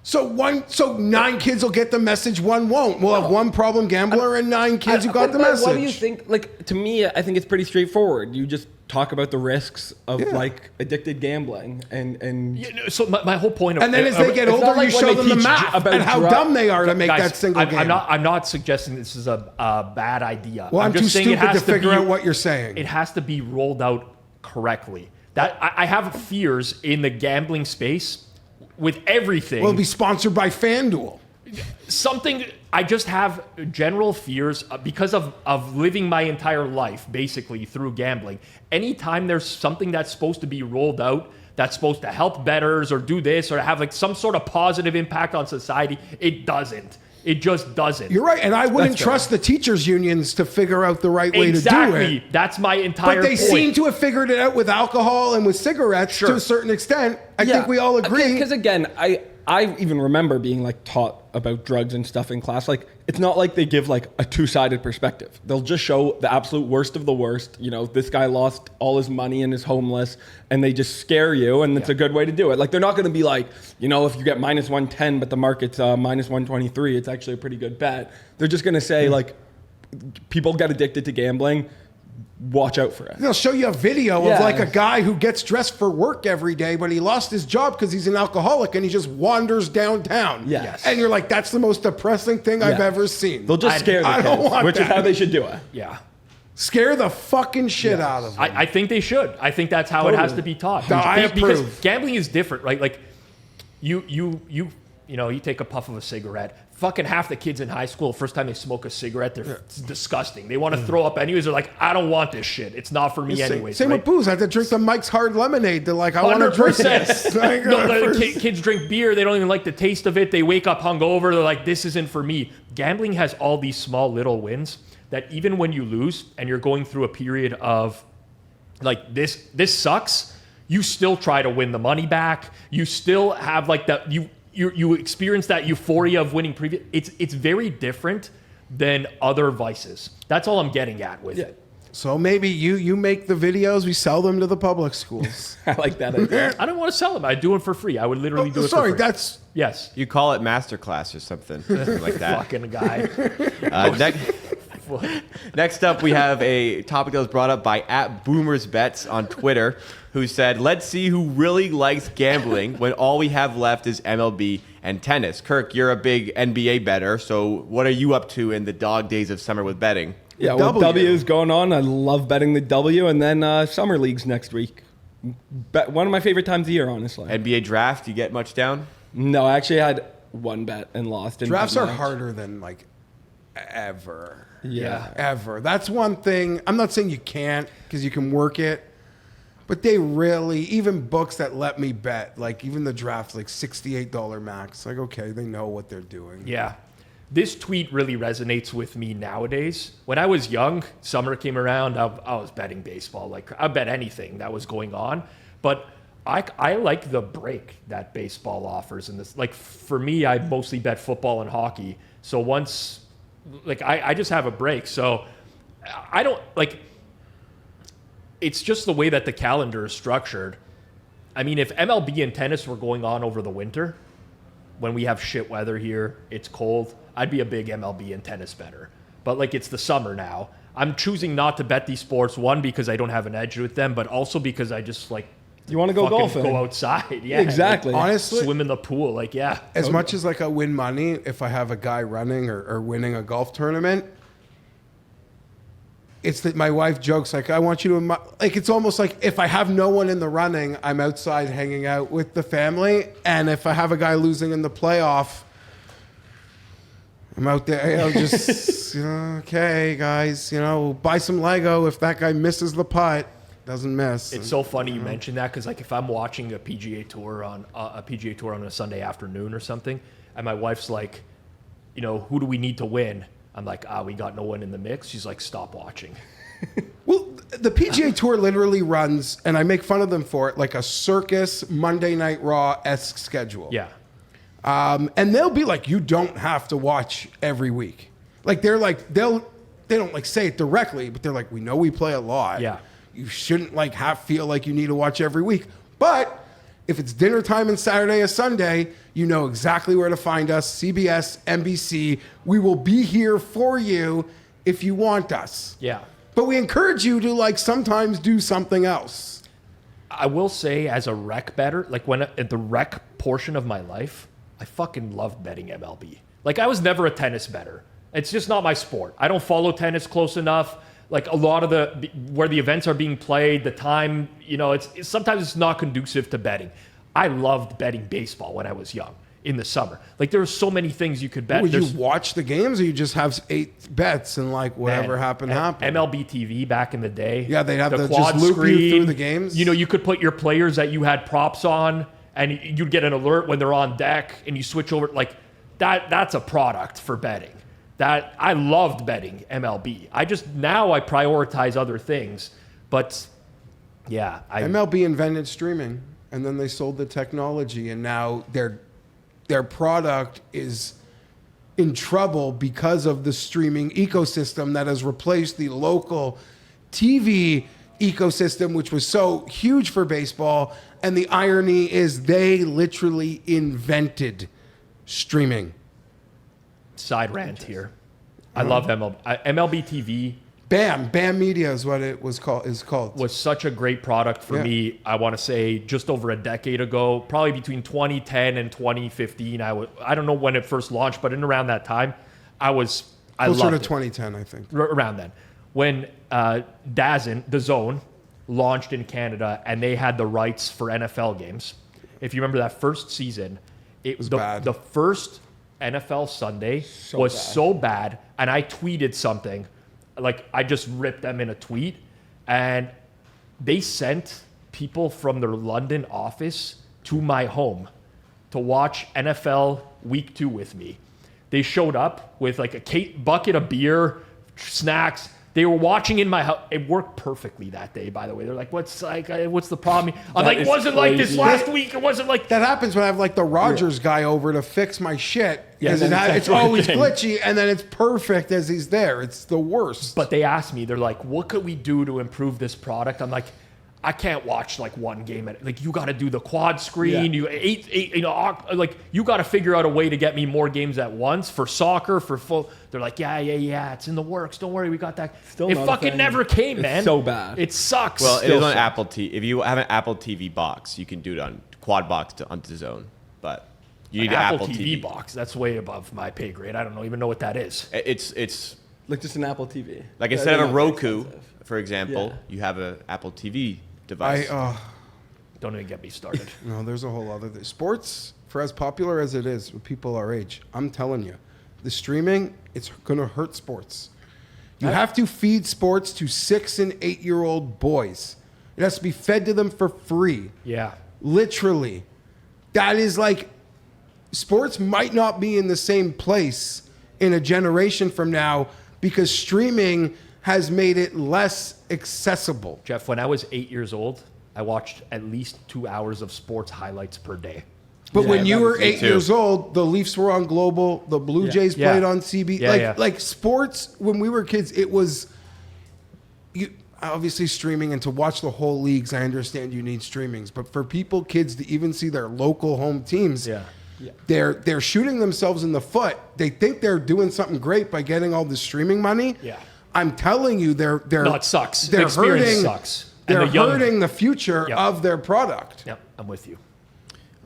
So 9 kids will get the message, 1 won't. We'll have 1 problem gambler and 9 kids who got the message. What do you think? Like, to me, I think it's pretty straightforward. You just talk about the risks of addicted gambling and So my whole point of and then as they get older, you show them the math and how dumb they are to make that single game. I'm not suggesting this is a bad idea. Well, I'm just too saying stupid to figure out what you're saying. It has to be rolled out correctly. That I have fears in the gambling space with everything. We'll be sponsored by FanDuel. I just have general fears because of living my entire life basically through gambling. Anytime there's something that's supposed to be rolled out that's supposed to help bettors or do this or have like some sort of positive impact on society, it doesn't. It just doesn't. You're right, and I wouldn't trust the teachers' unions to figure out the right way to do it. Exactly. That's my entire point. But they point. seem to have figured it out with alcohol and with cigarettes to a certain extent. I think we all agree. Because again, I even remember being like taught about drugs and stuff in class. Like, it's not like they give like a 2-sided perspective. They'll just show the absolute worst of the worst. You know, this guy lost all his money and is homeless, and they just scare you, and it's a good way to do it. Like, they're not going to be like, you know, if you get minus 110, but the market's minus 123, it's actually a pretty good bet. They're just going to say like, people get addicted to gambling. Watch out for it. They'll show you a video of like a guy who gets dressed for work every day, but he lost his job because he's an alcoholic and he just wanders downtown. Yes. And you're like, that's the most depressing thing I've ever seen. They'll just scare the kids, which is how they should do it. Yeah. Scare the fucking shit out of them. I think they should. I think that's how it has to be taught. No, I because approve. gambling is different, right? Like you take a puff of a cigarette. Fucking half the kids in high school, first time they smoke a cigarette, it's disgusting. They want to throw up anyways. They're like, I don't want this shit. It's not for me anyways. Same with booze. I had to drink the Mike's Hard Lemonade. They're like, I want to drink this. Kids drink beer. They don't even like the taste of it. They wake up hungover. They're like, this isn't for me. Gambling has all these small little wins that even when you lose and you're going through a period of like this sucks, you still try to win the money back. You still have like that. You experience that euphoria of winning previous. It's very different than other vices. That's all I'm getting at with it. So maybe you make the videos, we sell them to the public schools. I like that idea. I don't want to sell them. I do it for free. I would literally do it Sorry, for free. that's... Yes. You call it masterclass or something like that. Fucking guy. Next up, we have a topic that was brought up by @BoomersBets on Twitter, who said, let's see who really likes gambling when all we have left is MLB and tennis. Kirk, you're a big NBA bettor, so what are you up to in the dog days of summer with betting? Yeah, well, W is going on. I love betting the W, and then summer leagues next week. One of my favorite times of the year, honestly. NBA draft, you get much down? No, I actually had one bet and lost. Drafts are harder than, like, ever. Yeah. Ever. That's one thing. I'm not saying you can't, because you can work it. But they really, even books that let me bet, like even the draft's like $68 max. Like, okay, they know what they're doing. Yeah. This tweet really resonates with me nowadays. When I was young, summer came around, I was betting baseball. Like, I bet anything that was going on. But I like the break that baseball offers. And this, like, for me, I mostly bet football and hockey. So once, like, I just have a break. So I don't, like, it's just the way that the calendar is structured. I mean, if MLB and tennis were going on over the winter, when we have shit weather here, it's cold, I'd be a big MLB and tennis bettor. But like, it's the summer now. I'm choosing not to bet these sports, one, because I don't have an edge with them, but also because I just like, You want to go fucking golfing? go outside. Yeah, Exactly. like, Honestly, swim in the pool. Like, yeah. as much as like I win money if I have a guy running or winning a golf tournament, it's that my wife jokes like, I want you to, like, it's almost like if I have no one in the running, I'm outside hanging out with the family. And if I have a guy losing in the playoff, I'm out there, you know, just, you know, okay, guys, you know, buy some Lego if that guy misses the putt, doesn't miss. It's so funny you mentioned that, because like if I'm watching a PGA tour on a Sunday afternoon or something, and my wife's like, you know, who do we need to win? I'm like, we got no one in the mix. She's like, stop watching. Well, the PGA Tour literally runs, and I make fun of them for it, like a circus Monday Night Raw-esque schedule. Yeah. And they'll be like, you don't have to watch every week. Like, they're like, they don't like say it directly, but they're like, we know we play a lot. Yeah. You shouldn't like feel like you need to watch every week. But if it's dinner time and Saturday or Sunday, you know exactly where to find us. CBS, NBC. We will be here for you if you want us. Yeah. But we encourage you to like sometimes do something else. I will say, as a rec bettor, like when at the rec portion of my life, I fucking love betting MLB. Like, I was never a tennis bettor. It's just not my sport. I don't follow tennis close enough. Like, a lot of where the events are being played, the time, you know, sometimes it's not conducive to betting. I loved betting baseball when I was young in the summer. Like, there were so many things you could bet. Would you watch the games, or you just have 8 bets and like whatever happened? MLB TV back in the day. Yeah, they'd have the to quad just loop screen, you through the games. You know, you could put your players that you had props on, and you'd get an alert when they're on deck, and you switch over. Like, that's a product for betting. That I loved betting MLB. Now I prioritize other things, but yeah, MLB invented streaming, and then they sold the technology, and now their product is in trouble because of the streaming ecosystem that has replaced the local TV ecosystem, which was so huge for baseball. And the irony is they literally invented streaming. Side rant here. I love MLB. MLB TV. BAM Media is what it was called. Was such a great product for me. I want to say just over a decade ago, probably between 2010 and 2015. I don't know when it first launched, but in around that time, I loved Closer to it. 2010, I think. Around then, when the Zone launched in Canada, and they had the rights for NFL games. If you remember that first season, it was bad. The first NFL Sunday was so bad, and I tweeted something, like I just ripped them in a tweet, and they sent people from their London office to my home to watch NFL Week 2 with me. They showed up with like a bucket of beer, snacks. They were watching in my house. It worked perfectly that day, by the way. They're like, what's the problem? I'm like, it wasn't like this last week. It wasn't like that. Happens when I have like the Rogers guy over to fix my shit. Yeah, it's always glitchy, and then it's perfect as he's there. It's the worst. But they asked me, they're like, what could we do to improve this product? I'm like, I can't watch like one game like you got to do the quad screen. You you got to figure out a way to get me more games at once for soccer, for full. They're like, yeah, it's in the works. Don't worry, we got that. Still it fucking never came, man. It's so bad. It sucks. Well, it is on Apple TV. If you have an Apple TV box, you can do it on quad box on DAZN, but you need an an Apple TV box. That's way above my pay grade. I don't even know what that is. It's like just an Apple TV. Like instead of a Roku, for example, you have an Apple TV device. Don't even get me started. No, there's a whole other thing. Sports, for as popular as it is with people our age, I'm telling you, the streaming, it's going to hurt sports. You have to feed sports to 6 and 8-year-old boys. It has to be fed to them for free. Yeah. Literally. That is like, sports might not be in the same place in a generation from now because streaming has made it less accessible. Geoff, when I was 8 years old, I watched at least 2 hours of sports highlights per day. But when you were me 8 too. years old, the Leafs were on Global, the Blue Jays played on CB. Like sports, when we were kids, it was obviously streaming, and to watch the whole leagues, I understand you need streamings. But for kids to even see their local home teams, they're shooting themselves in the foot. They think they're doing something great by getting all the streaming money. Yeah. I'm telling you, they're No, it sucks. They're The experience hurting. sucks. And They're the young- hurting the future of their product. Yep, I'm with you.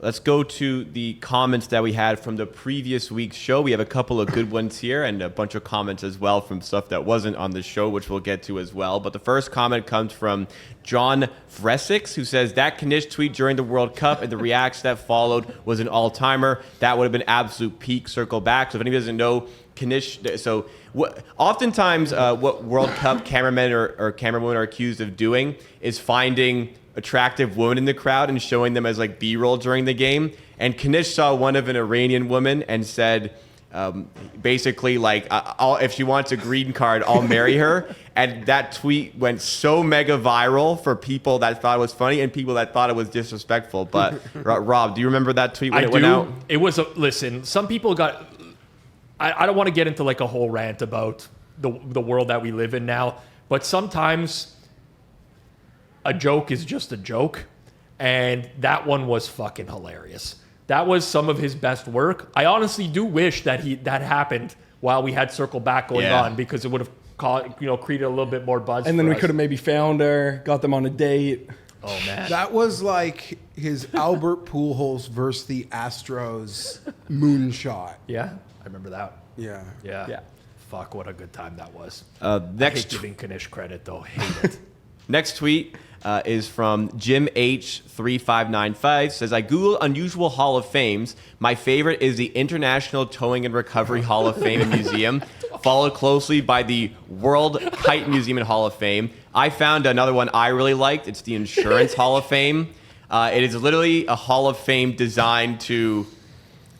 Let's go to the comments that we had from the previous week's show. We have a couple of good ones here and a bunch of comments as well from stuff that wasn't on the show, which we'll get to as well. But the first comment comes from John Vressix, who says that Knish tweet during the World Cup and the reaction that followed was an all-timer. That would have been absolute peak circle back. So if anybody doesn't know, Knish, so oftentimes what World Cup cameramen or camerawomen are accused of doing is finding attractive women in the crowd and showing them as like B-roll during the game. And Knish saw one of an Iranian woman and said, basically like, if she wants a green card, I'll marry her. And that tweet went so mega viral for people that thought it was funny and people that thought it was disrespectful. But Rob, do you remember that tweet when it went out? It was listen, some people got, I don't want to get into like a whole rant about the world that we live in now, but sometimes a joke is just a joke, and that one was fucking hilarious. That was some of his best work. I honestly do wish that that happened while we had Circle Back going on, because it would have created a little bit more buzz. And then we us. could have maybe found her, got them on a date. Oh man, That was like his Albert Pujols versus the Astros moonshot. yeah, I remember that. Yeah. Yeah. Fuck, what a good time that was. Next I hate giving Knish credit though. Hate it. Next tweet is from Jim H3595. Says, I Googled unusual Hall of Fames. My favorite is the International Towing and Recovery Hall of Fame and Museum, followed closely by the World Kite Museum and Hall of Fame. I found another one I really liked. It's the Insurance Hall of Fame. It is literally a Hall of Fame designed to,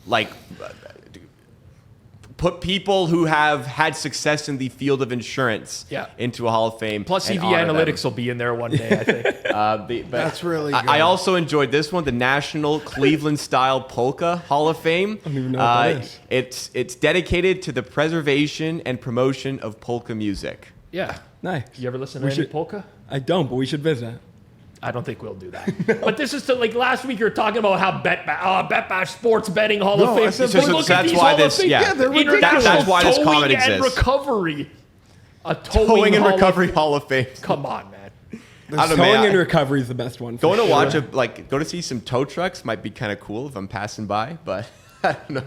like, put people who have had success in the field of insurance into a Hall of Fame. Plus, and EV honor them. Analytics will be in there one day, I think. That's really good. I also enjoyed this one, the National Cleveland Style Polka Hall of Fame. I don't even know what that is. It's dedicated to the preservation and promotion of polka music. Yeah. Nice. You ever listen to any polka? I don't, but we should visit. I don't think we'll do that. But this is to, like, last week you were talking about how BetBash Sports Betting Hall of Fame. I said- But so look at that's these why Hall this- of Fame. yeah. they're International ridiculous. That's why this Towing comment and exists. Recovery. A Towing and Hall Recovery of, Hall of Fame. Come on, man. I don't know, Towing man. and recovery is the best one. Going to for watch sure. go to see some tow trucks might be kind of cool if I'm passing by, but I don't know.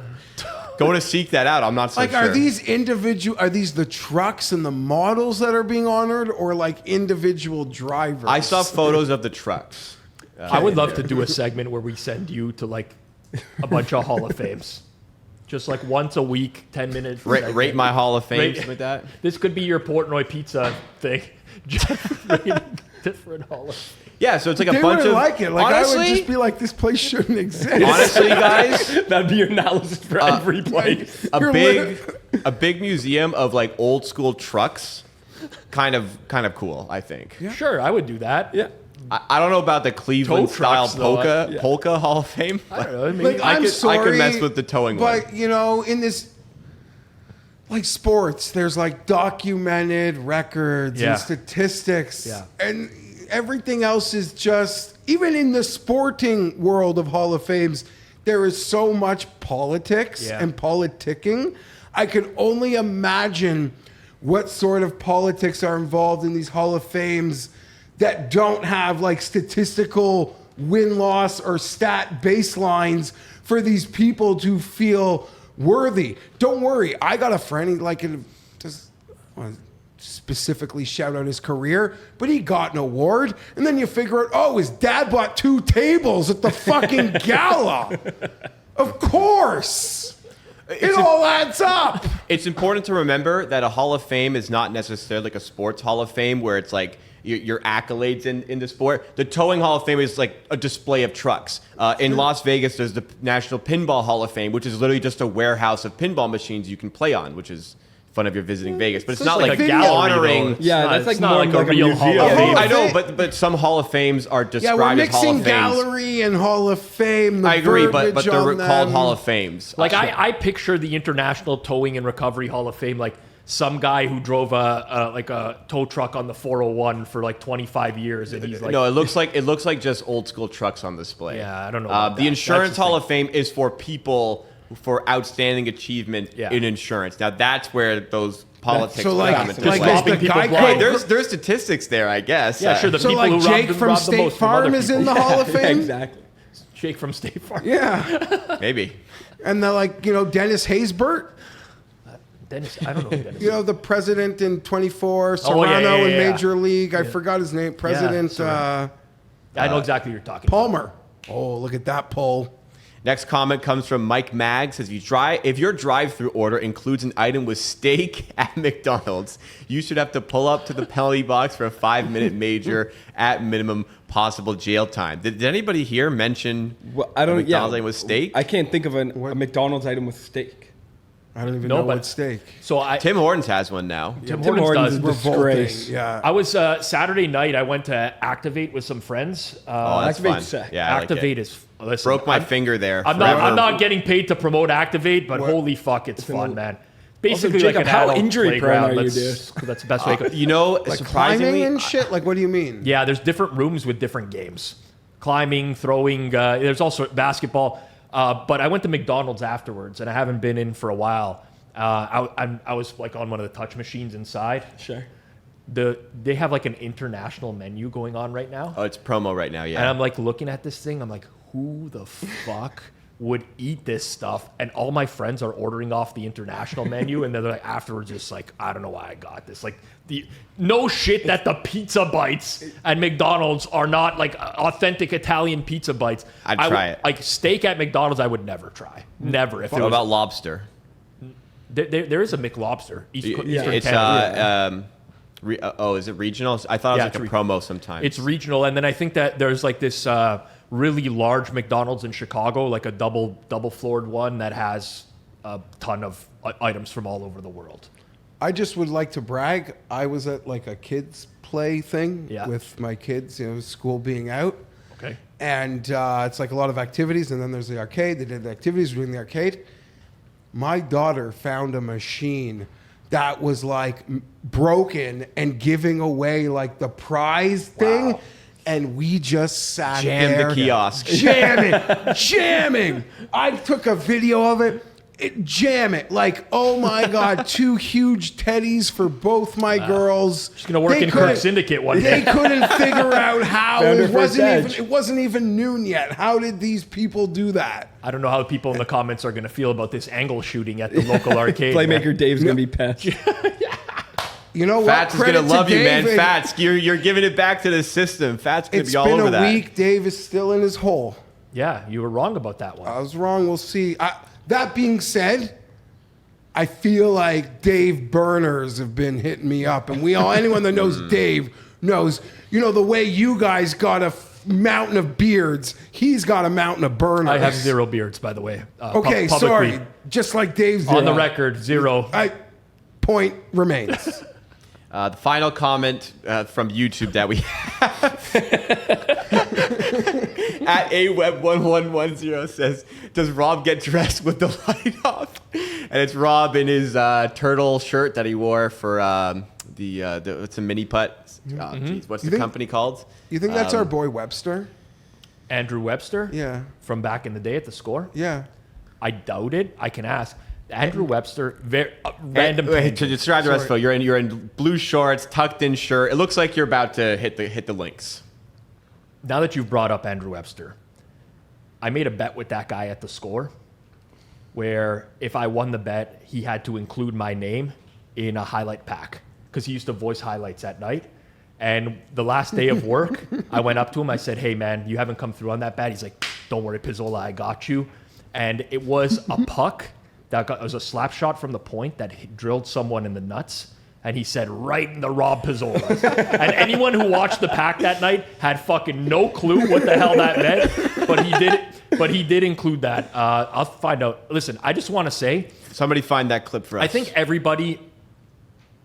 Going to seek that out, I'm not so Like, sure. are these the trucks and the models that are being honored, or like individual drivers? I saw photos of the trucks. I would love to do a segment where we send you to, like, a bunch of Hall of Fames. Just, like, once a week, 10 minutes. Rate my Hall of Fame, Rate- something like that. This could be your Portnoy pizza thing. Just rating different Hall of Fame. Yeah, so it's like a They bunch wouldn't of like it. Like, I would honestly, just be like, this place shouldn't exist. honestly, guys, That'd be your analysis for every place. You're a big museum of like old school trucks, kind of cool. I think. Sure, I would do that. Yeah. I don't know about the Cleveland Tow style trucks, though, polka Hall of Fame. I don't know. I mean, Like, I'm I sorry, could mess with the towing one. but in this, like, sports, there's like documented records Yeah. and statistics, Yeah. and everything else is just, even in the sporting world of Hall of Fames, there is so much politics and politicking. I can only imagine what sort of politics are involved in these Hall of Fames that don't have like statistical win-loss or stat baselines for these people to feel worthy. Don't worry, I got a friend, he like just specifically shout out his career, but he got an award, and then you figure out, oh, his dad bought 2 tables at the fucking gala. Of course. It all adds up. It's important to remember that a Hall of Fame is not necessarily like a sports Hall of Fame where it's like your accolades in the sport. The Towing Hall of Fame is like a display of trucks. In Las Vegas, there's the National Pinball Hall of Fame, which is literally just a warehouse of pinball machines you can play on, which is fun if you're visiting Vegas. But it's not like a gallery, honoring. though. Yeah, that's like more like like a real Hall museum. of Fame. I know, but some Hall of Fames are Yeah, described we're as Hall mixing of Fames. gallery and Hall of Fame. The I agree, but verbiage they're on called them. Hall of Fames. Like I picture the International Towing and Recovery Hall of Fame, like some guy who drove a tow truck on the 401 for like 25 years, and he's like, No, it looks like just old school trucks on display. Yeah, I don't know about The that. Insurance That's Hall just of Fame is for people for outstanding achievement Yeah. in insurance. Now that's where those politics So like, come into like play. is the robbing people guy blind. Hey, called, there's statistics there, I guess. Yeah, sure. The so people like who Jake robbed from robbed the State most from other Farm is in people. the Hall of Fame. Exactly. Jake from State Farm. Yeah, Maybe. and the Dennis Haysbert. Dennis, I don't know who Dennis. You know, the president in 24, Oh, Serrano yeah, in yeah. Major League. I forgot his name. President Serrano. I know exactly what you're talking about. Palmer. Oh, look at that poll. Next comment comes from Mike Mag. Says, if your drive-through order includes an item with steak at McDonald's, you should have to pull up to the penalty box for a 5-minute major at minimum possible jail time. Did anybody here mention Well, I don't. a McDonald's yeah, item with steak? I can't think of a McDonald's item with steak. I don't even No, know but- what steak. So Tim Hortons has one now. Tim Tim Hortons Hortons does. is disgrace. Yeah. I was Saturday night. I went to Activate with some friends. Oh, that's Activate fun. sick. Yeah, I like Activate it. is listen. Broke my I'm- finger there. I'm not getting paid to promote Activate, but holy fuck, it's fun, man. Basically, Jacob, like an how adult injury prone playground. are you, That's the best way. You know, Like surprisingly, climbing and shit? Like, what do you mean? Yeah, there's different rooms with different games. Climbing, throwing. There's also basketball. But I went to McDonald's afterwards, and I haven't been in for a while. I was like on one of the touch machines inside. Sure. They have like an international menu going on right now. oh, it's promo right now, yeah. And I'm like looking at this thing. I'm like, who the fuck would eat this stuff? And all my friends are ordering off the international menu, and they're like afterwards, just like, I don't know why I got this. Like no shit that the pizza bites at McDonald's are not like authentic Italian pizza bites. I'd try it. Like steak at McDonald's, I would never try. Never. If What it was, about lobster? there is a McLobster. Eastern It's Canada. is it regional? I thought it Yeah, was like a it's promo sometimes. It's regional, and then I think that there's like this really large McDonald's in Chicago, like a double floored one that has a ton of items from all over the world. I just would like to brag. I was at like a kids play thing Yeah. with my kids, school being out. Okay. And it's like a lot of activities, and then there's the arcade. They did the activities, we're doing the arcade. My daughter found a machine that was like broken and giving away like the prize thing. Wow. And we just sat Jammed the there. kiosk. Jamming. I took a video of it. Jam it. Like, oh my God, 2 huge teddies for both my girls. She's gonna work They in couldn't- Kirk Syndicate one They day. couldn't figure out how. Found her It first edge. wasn't even noon yet. How did these people do that? I don't know how people in the comments are gonna feel about this angle shooting at the local arcade. Playmaker man. Dave's gonna be pissed. You know Fats what? is gonna Credit to love you, man. Dave. Fats, you're giving it back to the system. Fats gonna It's be all been over a that. week. Dave is still in his hole. Yeah, you were wrong about that one. I was wrong. We'll see. That being said, I feel like Dave burners have been hitting me up, and anyone that knows Dave knows, the way you guys got a mountain of beards, he's got a mountain of burners. I have 0 beards, by the way. Okay, publicly. sorry. Just like Dave's On the record, 0. Point remains. The final comment from YouTube that we have at aweb1110 says, "Does Rob get dressed with the light off?" And it's Rob in his turtle shirt that he wore for it's a mini putt. Geez, what's the think- company called? You think that's our boy Webster? Andrew Webster? Yeah. From back in the day at the Score? Yeah. I doubt it. I can ask. Andrew Webster, very random. Wait, to tangent. describe the rest of it, you're in blue shorts, tucked in shirt. It looks like you're about to hit the links. Now that you've brought up Andrew Webster, I made a bet with that guy at the Score where if I won the bet, he had to include my name in a highlight pack because he used to voice highlights at night. And the last day of work, I went up to him. I said, "Hey, man, you haven't come through on that bet." He's like, "Don't worry, Pizzola, I got you." And it was a puck It was a slap shot from the point that drilled someone in the nuts. And he said, right in the Rob Pizzola. And anyone who watched the pack that night had fucking no clue what the hell that meant. But he did include that. I'll find out. Listen, I just want to say. Somebody find that clip for us. I think everybody,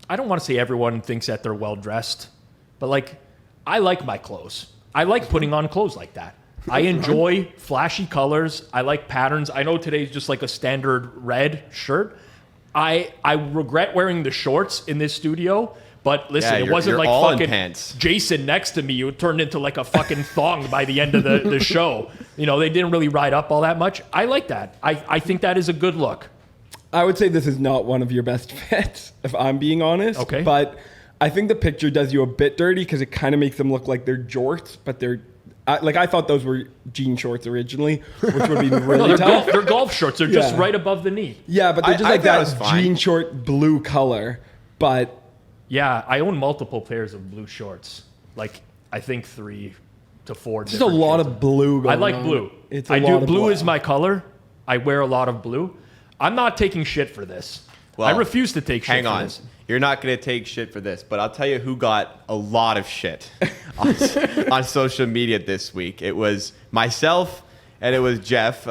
I don't want to say everyone thinks that they're well dressed. But like, I like my clothes. I like putting on clothes like that. I enjoy flashy colors. I like patterns. I know today's just like a standard red shirt. I regret wearing the shorts in this studio, but listen, it wasn't like fucking Jason next to me. It turned into like a fucking thong by the end of the show. You know, they didn't really ride up all that much. I like that. I think that is a good look. I would say this is not one of your best fits, if I'm being honest. Okay. But I think the picture does you a bit dirty because it kind of makes them look like they're jorts, but they're I thought those were jean shorts originally, which would be really tough. They're golf shorts. They're just right above the knee. Yeah, but they're just like that jean short blue color. But yeah, I own multiple pairs of blue shorts. Like I think 3 to 4. There's a lot of blue going on. I like blue. Blue is my color. I wear a lot of blue. I'm not taking shit for this. Well, I refuse to take shit for this. You're not going to take shit for this, but I'll tell you who got a lot of shit on social media this week. It was myself and it was Geoff.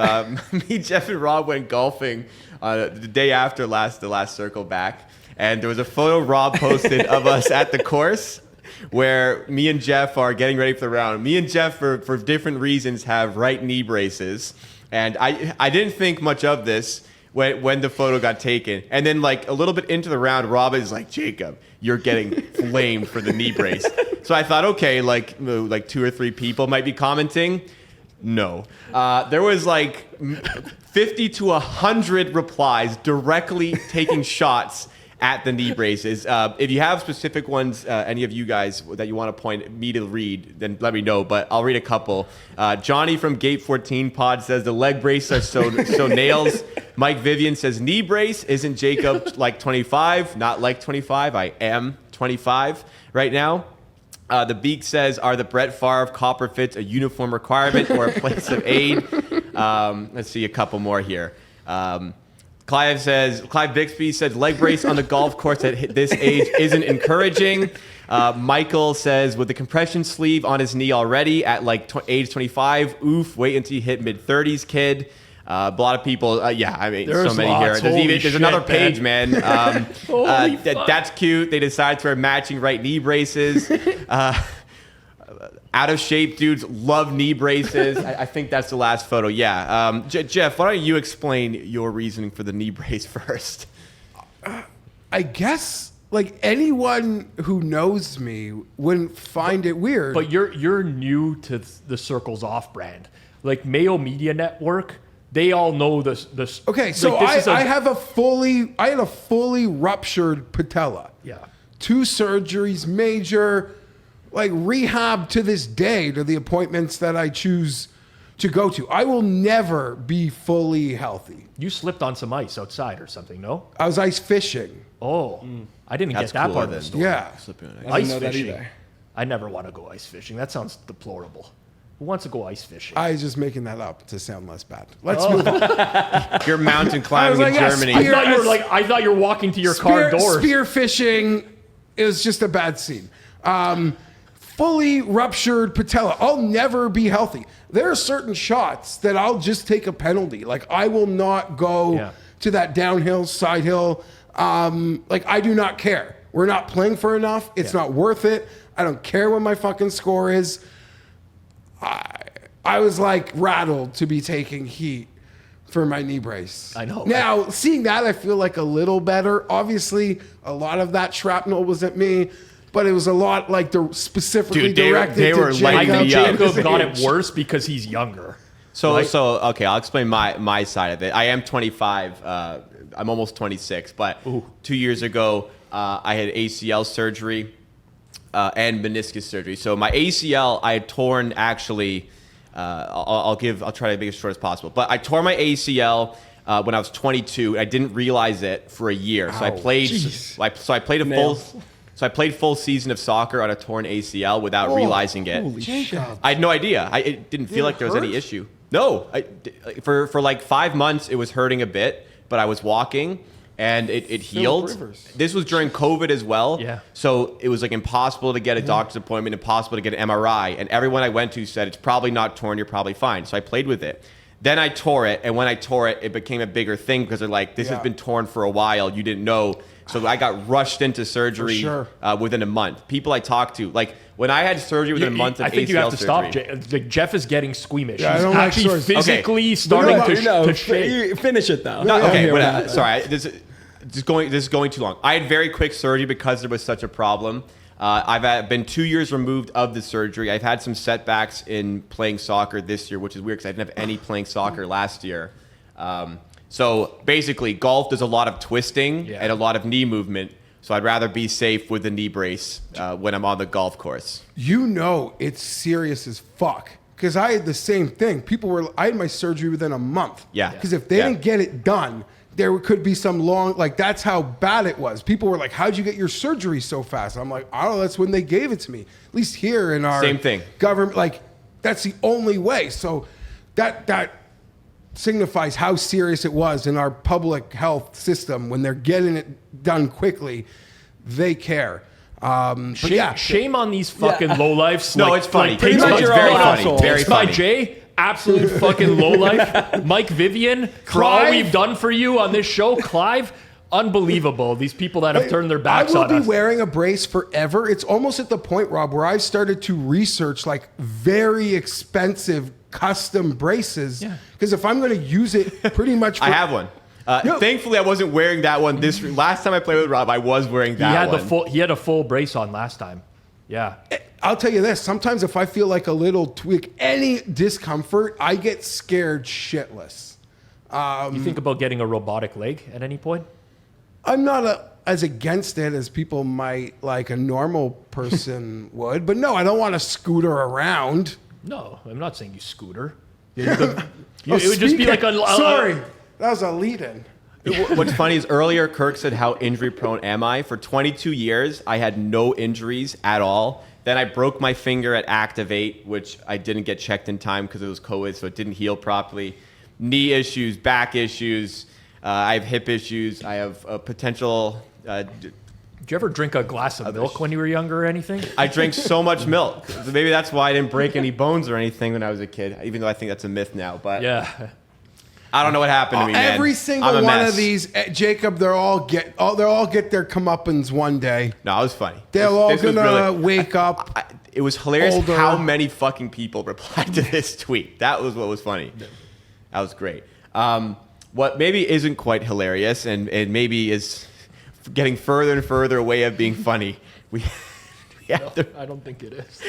Me, Geoff, and Rob went golfing the day after the last circle back. And there was a photo Rob posted of us at the course where me and Geoff are getting ready for the round. Me and Geoff, for different reasons, have right knee braces. And I didn't think much of this when the photo got taken. And then like a little bit into the round, Rob is like, Jacob, you're getting flamed for the knee brace. So I thought, okay, like 2 or 3 people might be commenting. No. There was like 50 to 100 replies directly taking shots at the knee braces. If you have specific ones, any of you guys that you want to point me to read, then let me know. But I'll read a couple. Johnny from Gate 14 Pod says the leg brace are so nails. Mike Vivian says knee brace. Isn't Jacob like 25? Not like 25. I am 25 right now. The Beak says, are the Brett Favre copper fits a uniform requirement or a place of aid? Let's see a couple more here. Clive Bixby says leg brace on the golf course at this age isn't encouraging. Michael says with the compression sleeve on his knee already at like age 25, oof, wait until you hit mid-30s, kid. A lot of people, there's so many here. There's another page, man. That's cute. They decided to wear matching right knee braces. Out of shape dudes love knee braces. I think that's the last photo. Yeah. Geoff, why don't you explain your reasoning for the knee brace first? I guess like anyone who knows me wouldn't find it weird. But you're new to the Circles Off brand. Like Mayo Media Network, they all know this. Okay, so like I had a fully ruptured patella. Yeah. 2 surgeries, major. Like rehab to this day to the appointments that I choose to go to. I will never be fully healthy. You slipped on some ice outside or something, no? I was ice fishing. Oh, I didn't get that part of the story. Yeah. I didn't know that either. I never want to go ice fishing. That sounds deplorable. Who wants to go ice fishing? I was just making that up to sound less bad. Let's move on. You're mountain climbing in Germany. I thought you were walking to your car doors. Spear fishing is just a bad scene. Fully ruptured patella. I'll never be healthy. There are certain shots that I'll just take a penalty. Like I will not go to that downhill, side hill. Like I do not care. We're not playing for enough. It's not worth it. I don't care what my fucking score is. I was like rattled to be taking heat for my knee brace. I know. Now, seeing that, I feel like a little better. Obviously, a lot of that shrapnel was at me. But it was a lot like specifically directed to Jacob. I think Jacob got it worse because he's younger. So okay, I'll explain my side of it. I am 25. I'm almost 26. But 2 years ago, I had ACL surgery and meniscus surgery. So my ACL, I had torn actually. I'll try to make it as short as possible. But I tore my ACL when I was 22. I didn't realize it for a year. So I played. So I played a full. So I played full season of soccer on a torn ACL without realizing it. Holy shit. I had no idea. It didn't feel like there was any issue. No. For like 5 months, it was hurting a bit. but I was walking. And it healed. Rivers. This was during COVID as well. Yeah. So it was like impossible to get a doctor's appointment, impossible to get an MRI. And everyone I went to said, it's probably not torn, you're probably fine. So I played with it. Then I tore it. And when I tore it, it became a bigger thing because they're like, this has been torn for a while. You didn't know. So I got rushed into surgery within a month. People I talked to, like when I had surgery within a month of ACL surgery. I think you have to stop. Jeff is getting squeamish. Yeah, I He's don't like actually sores. physically starting to shake. Finish it though. Okay, whatever. Sorry, this is going too long. I had very quick surgery because there was such a problem. I've been 2 years removed of the surgery. I've had some setbacks in playing soccer this year, which is weird because I didn't have any playing soccer last year. So basically, golf does a lot of twisting and a lot of knee movement. So I'd rather be safe with the knee brace when I'm on the golf course. You know it's serious as fuck. Because I had the same thing. I had my surgery within a month. Yeah. Because if they didn't get it done, there could be some long, like that's how bad it was. People were like, how'd you get your surgery so fast? I'm like, I don't know, that's when they gave it to me. At least here in our Same thing. Government, like that's the only way. So that signifies how serious it was in our public health system. When they're getting it done quickly, they care. Shame on these fucking lowlifes. No, it's funny. pretty much It's you're very all funny. assholes. Very It's my funny. Jay, absolute fucking lowlife. Mike Vivian, for all Clive? we've done for you on this show. Clive, unbelievable. These people that have turned their backs I on will us. be wearing a brace forever. It's almost at the point, Rob, where I've started to research like very expensive custom braces. Yeah. Because if I'm going to use it pretty much for... I have one. Thankfully, I wasn't wearing that one. Last time I played with Rob, I was wearing that one. He had a full brace on last time. Yeah. I'll tell you this. Sometimes if I feel like a little tweak, any discomfort, I get scared shitless. You think about getting a robotic leg at any point? I'm not as against it as people might, like a normal person would. But no, I don't want to scooter around. No, I'm not saying you scooter. It would just be like Sorry, that was a lead-in. What's funny is earlier Kirk said, how injury prone am I? For 22 years, I had no injuries at all. Then I broke my finger at Activate, which I didn't get checked in time because it was COVID, so it didn't heal properly. Knee issues, back issues. I have hip issues. I have a potential... Did you ever drink a glass of milk when you were younger or anything? I drank so much milk. So maybe that's why I didn't break any bones or anything when I was a kid, even though I think that's a myth now. But Yeah. I don't know what happened to me, man. Every single I'm a one mess. of these, Jacob, they'll all get their comeuppance one day. No, it was funny. They're all This was gonna wake up. It was hilarious older. how many fucking people replied to this tweet. That was what was funny. That was great. What maybe isn't quite hilarious and maybe is getting further and further away of being funny. We have to, I don't think it is.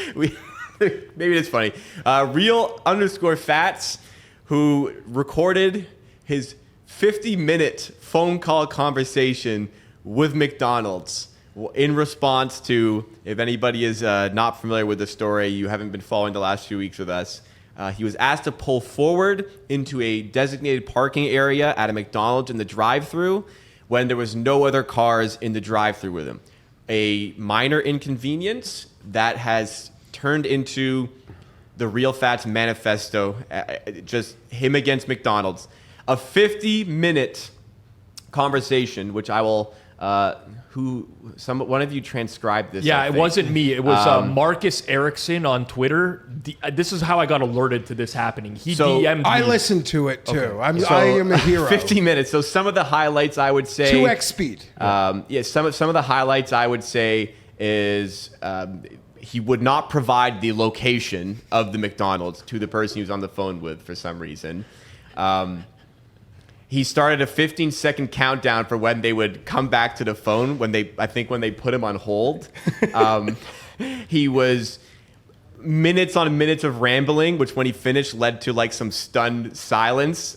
maybe it's funny. Real_Fats, who recorded his 50-minute phone call conversation with McDonald's in response to, if anybody is not familiar with the story, you haven't been following the last few weeks with us, he was asked to pull forward into a designated parking area at a McDonald's in the drive-thru when there was no other cars in the drive-thru with him. A minor inconvenience that has turned into the Real Fats manifesto, just him against McDonald's. A 50-minute conversation, which I will, one of you transcribed this. Yeah, I it think. wasn't me. It was Marcus Erickson on Twitter. This is how I got alerted to this happening. He DM'd me. I listened to it too. Okay. I am a hero. 50 minutes. So some of the highlights I would say 2x speed. Some of the highlights I would say is he would not provide the location of the McDonald's to the person he was on the phone with for some reason. He started a 15-second countdown for when they would come back to the phone when they put him on hold. He was minutes on minutes of rambling, which when he finished led to like some stunned silence.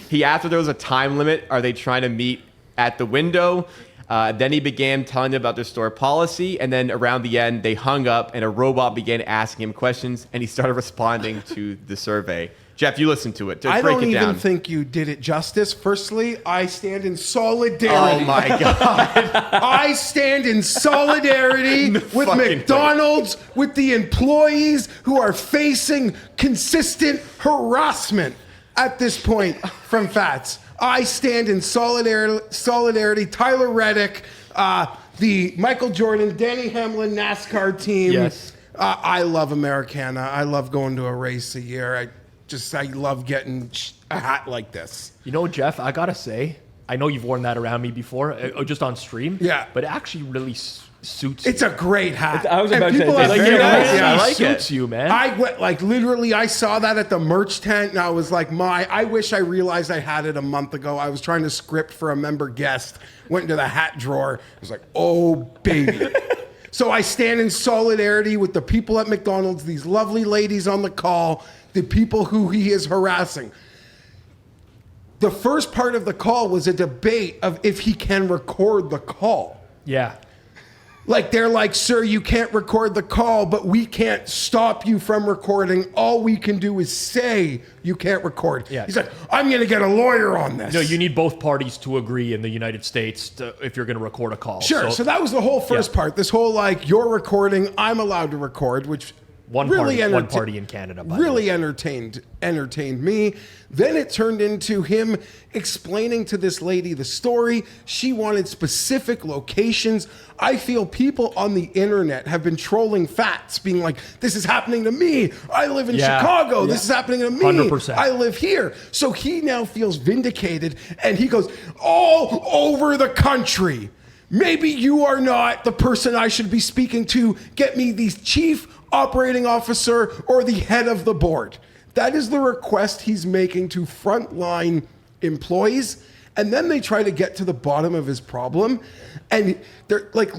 He asked if there was a time limit. Are they trying to meet at the window? Then he began telling them about their store policy, and then around the end, they hung up, and a robot began asking him questions, and he started responding to the survey. Jeff, you listened to it. I Break don't it even down. think you did it justice. Firstly, I stand in solidarity. Oh my God! I stand in solidarity with fucking McDonald's, with the employees who are facing consistent harassment at this point from Fats. I stand in solidarity. Tyler Reddick, the Michael Jordan, Danny Hamlin NASCAR team. Yes. I love Americana. I love going to a race a year. I love getting a hat like this. You know, Geoff, I gotta say, I know you've worn that around me before, just on stream. Yeah. But it actually really suits It's you. a great hat. I was And about to say, people it's have very very nice. nice- Yeah, I it like suits it. you, man. I went literally. I saw that at the merch tent, and I was like, I wish I realized I had it a month ago. I was trying to script for a member guest. Went into the hat drawer. I was like, oh baby. So I stand in solidarity with the people at McDonald's, these lovely ladies on the call, the people who he is harassing. The first part of the call was a debate of if he can record the call. Yeah. Like, they're like, sir, you can't record the call, but we can't stop you from recording. All we can do is say you can't record. Yeah. He's like, I'm going to get a lawyer on this. No, you need both parties to agree in the United States if you're going to record a call. Sure. So that was the whole first part. This whole, like, you're recording, I'm allowed to record, which one party in Canada, by the really way. entertained me. Then it turned into him explaining to this lady the story. She wanted specific locations. I feel people on the internet have been trolling Fats, being like, this is happening to me. I live in Chicago. This is happening to me. 100%. I live here. So he now feels vindicated, and he goes, all over the country. Maybe you are not the person I should be speaking to. Get me the chief operating officer or the head of the board. That is the request he's making to frontline employees. And then they try to get to the bottom of his problem. And they're like,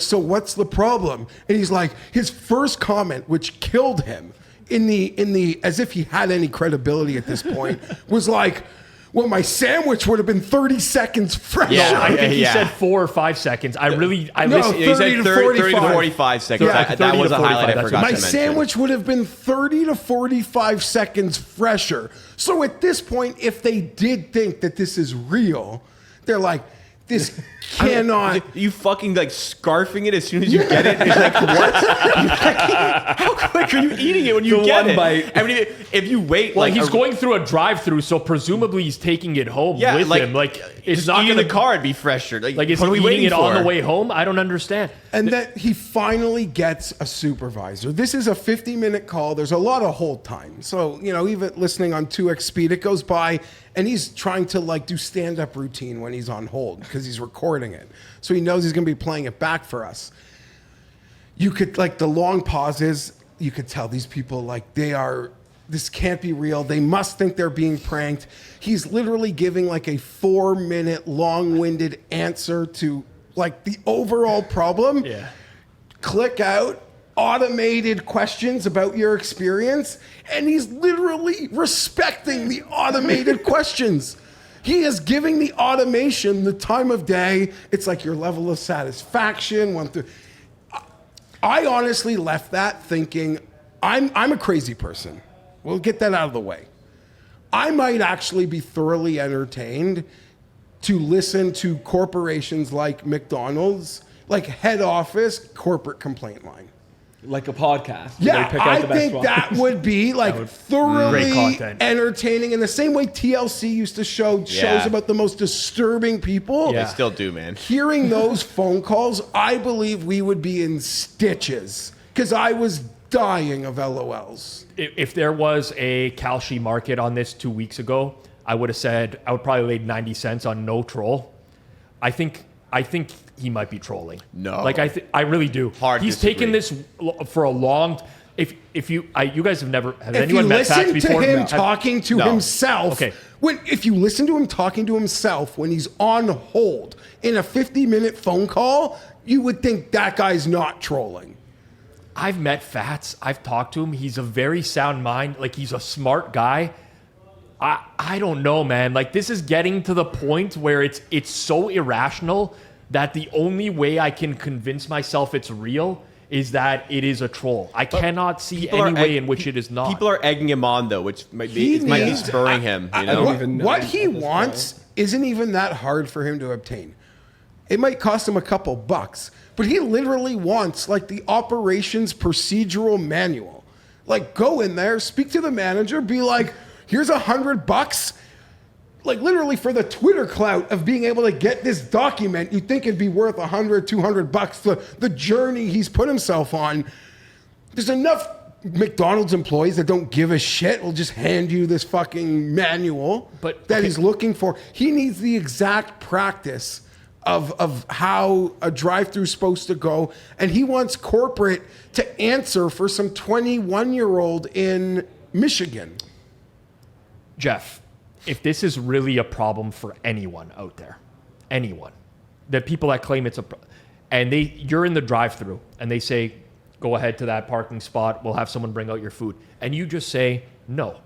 so what's the problem? And he's like, his first comment, which killed him in the as if he had any credibility at this point, was like, well, my sandwich would have been 30 seconds fresher. No, I think he said 4 or 5 seconds. I listened. He said 30 to 45. 45 seconds. Yeah, that 30 was to a 45, highlight I that's forgot what to My mention. sandwich would have been 30 to 45 seconds fresher. So at this point, if they did think that this is real, they're like, this cannot. You fucking like scarfing it as soon as you get it. It's like, what? How quick are you eating it when you The get one it? bite. I mean, if you wait, Well, like he's going through a drive-through, so presumably he's taking it home with him. Like, it's just not eating going the car would be fresher. Like, is what he are we eating waiting it on for? the way home? I don't understand. And that he finally gets a supervisor. This is a 50-minute call. There's a lot of hold time. So, even listening on 2x speed, it goes by, and he's trying to like do stand-up routine when he's on hold because he's recording it. So he knows he's going to be playing it back for us. You could, like, the long pauses, you could tell these people, like, this can't be real. They must think they're being pranked. He's literally giving like a 4-minute long-winded answer to like the overall problem. Yeah. Click out, automated questions about your experience, and he's literally respecting the automated questions. He is giving the automation the time of day. It's like your level of satisfaction. I honestly left that thinking, I'm a crazy person. We'll get that out of the way. I might actually be thoroughly entertained to listen to corporations like McDonald's, like head office corporate complaint line. Like a podcast. Yeah, They pick out I the best think one. that would be like Great thoroughly content. entertaining in the same way TLC used to show shows about the most disturbing people. Yeah. They still do, man. Hearing those phone calls, I believe we would be in stitches because I was dying of LOLs. If there was a Kalshi market on this 2 weeks ago, I would have said I would probably laid 90 cents on no troll. I think he might be trolling. No. Like I really do. Hard He's disagree. taken this for a long. If you guys have never have If anyone you met Fats listen to before? him Have- talking to No. himself, Okay. if you listen to him talking to himself when he's on hold in a 50-minute phone call, you would think that guy's not trolling. I've met Fats. I've talked to him. He's a very sound mind. Like, he's a smart guy. I don't know, man. Like, this is getting to the point where it's so irrational that the only way I can convince myself it's real is that it is a troll. I cannot see People any are way egg- in which it is not. People are egging him on though, which might He be needs- spurring him. You don't know, even know What at he this wants isn't even that hard for him to obtain. It might cost him a couple bucks, but he literally wants like the operations procedural manual. Like, go in there, speak to the manager, be like, here's $100. like literally for the Twitter clout of being able to get this document, you'd think it'd be worth $100, $200. The journey he's put himself on. There's enough McDonald's employees that don't give a shit will just hand you this fucking manual that he's looking for. He needs the exact practice of how a drive-thru is supposed to go, and he wants corporate to answer for some 21-year-old in Michigan. Geoff, if this is really a problem for anyone out there, anyone, the people that claim it's and you're in the drive-thru and they say, go ahead to that parking spot, we'll have someone bring out your food, and you just say, no,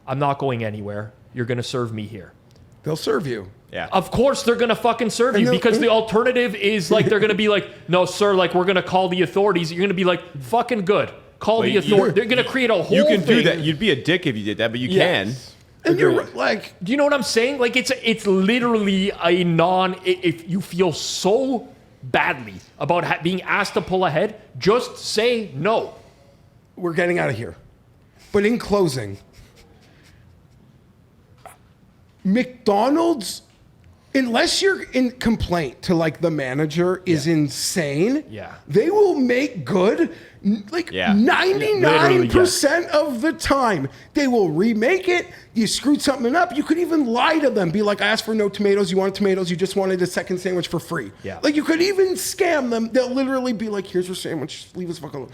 I'm not going anywhere, you're going to serve me here. They'll serve you. Yeah. Of course they're going to fucking serve you, because the alternative is like they're going to be like, no, sir, like we're going to call the authorities. You're going to be like, fucking good. Call the authorities. They're going to create a whole You can thing. do that. You'd be a dick if you did that, but you can. And you're like, do you know what I'm saying? Like it's literally if you feel so badly about being asked to pull ahead, just say no. we're getting out of here. But in closing, McDonald's, unless you're in complaint to like the manager is insane, they will make good like 99% of the time. They will remake it. You screwed something up. You could even lie to them. Be like, I asked for no tomatoes. You wanted tomatoes. You just wanted a second sandwich for free. Like you could even scam them. They'll literally be like, here's your sandwich. Leave us fuck alone.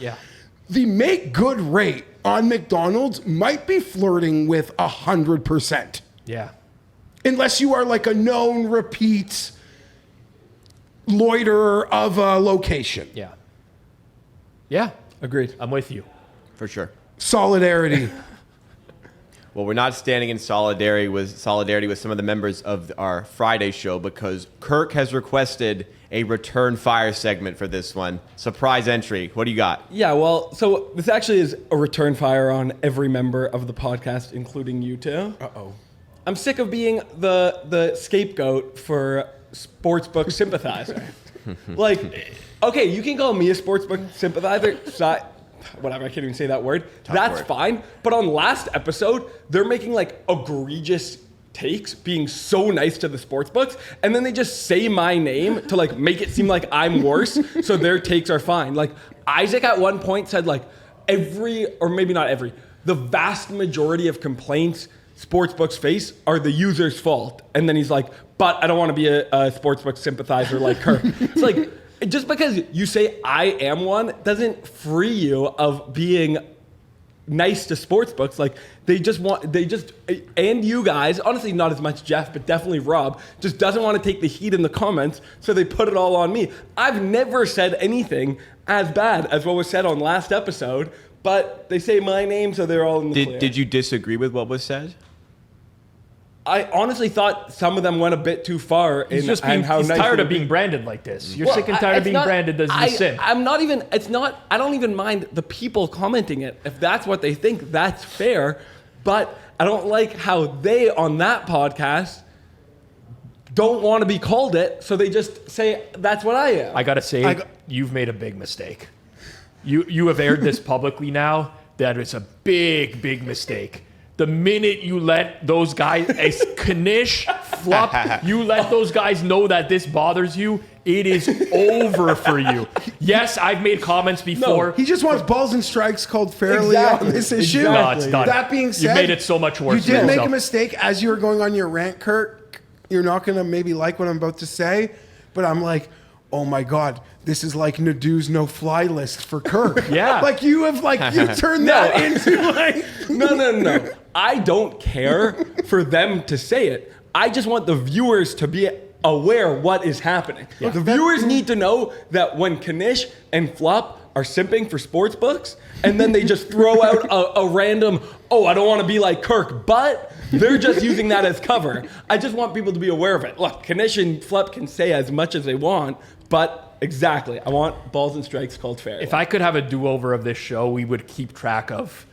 The make good rate on McDonald's might be flirting with 100%. Unless you are like a known repeat loiterer of a location. Agreed. I'm with you. For sure. Solidarity. Well, we're not standing in solidarity with some of the members of our Friday show because Kirk has requested a return fire segment for this one. Surprise entry. What do you got? Yeah, well, so this actually is a return fire on every member of the podcast, including you two. I'm sick of being the scapegoat for sportsbook sympathizer. Like, okay, you can call me a sportsbook sympathizer. Whatever, I can't even say that word. That's fine. But on last episode, they're making like egregious takes, being so nice to the sportsbooks, and then they just say my name to like make it seem like I'm worse, so their takes are fine. Like Isaac at one point said like the vast majority of complaints sportsbooks face are the user's fault. And then he's like, but I don't want to be a sportsbook sympathizer like Kirk. It's like, just because you say I am one doesn't free you of being nice to sportsbooks. Like and you guys, honestly not as much Geoff, but definitely Rob, just doesn't want to take the heat in the comments, so they put it all on me. I've never said anything as bad as what was said on last episode, but they say my name, so they're all in the clear. Did you disagree with what was said? I honestly thought some of them went a bit too far. He's tired of being branded like this. You're sick and tired of being branded as the sin. I don't even mind the people commenting it. If that's what they think, that's fair. But I don't like how they, on that podcast, don't want to be called it, so they just say, that's what I am. I got to say, you've made a big mistake. You have aired this publicly now. That is a big, big mistake. The minute you let those guys, Knish, Flop, you let those guys know that this bothers you, it is over for you. Yes, I've made comments before. No, he just wants balls and strikes called fairly on this issue. No, it's done. That being said, you made it so much worse. You did make a mistake as you were going on your rant, Kirk. You're not going to maybe like what I'm about to say, but I'm like, oh my God, this is like Nadu's no-fly list for Kirk. Like you have you turned that into like... No. I don't care for them to say it. I just want the viewers to be aware what is happening. The viewers need to know that when Knish and Flop are simping for sports books, and then they just throw out a random, I don't want to be like Kirk, but they're just using that as cover. I just want people to be aware of it. Look, Knish and Flop can say as much as they want, but exactly, I want balls and strikes called fair. If I could have a do-over of this show, we would keep track of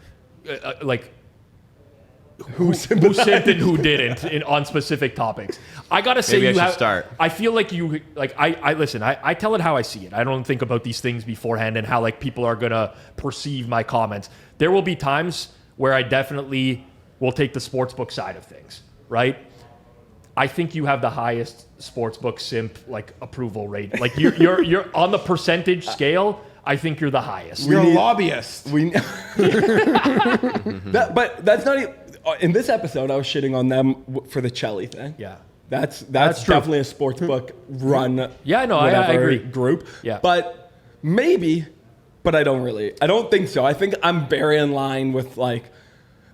who simped and who didn't on specific topics. I gotta say, Maybe I should start. I feel like you like. I listen. I tell it how I see it. I don't think about these things beforehand and how like people are gonna perceive my comments. There will be times where I definitely will take the sportsbook side of things, right? I think you have the highest sportsbook simp like approval rate. Like you're on the percentage scale. I think you're the highest. You're a lobbyist. But that's not even, in this episode. I was shitting on them for the Chelly thing. Yeah. That's true. definitely a sportsbook run. Yeah, no, I whatever agree. Group. Yeah. But maybe, but I don't think so. I think I'm very in line with like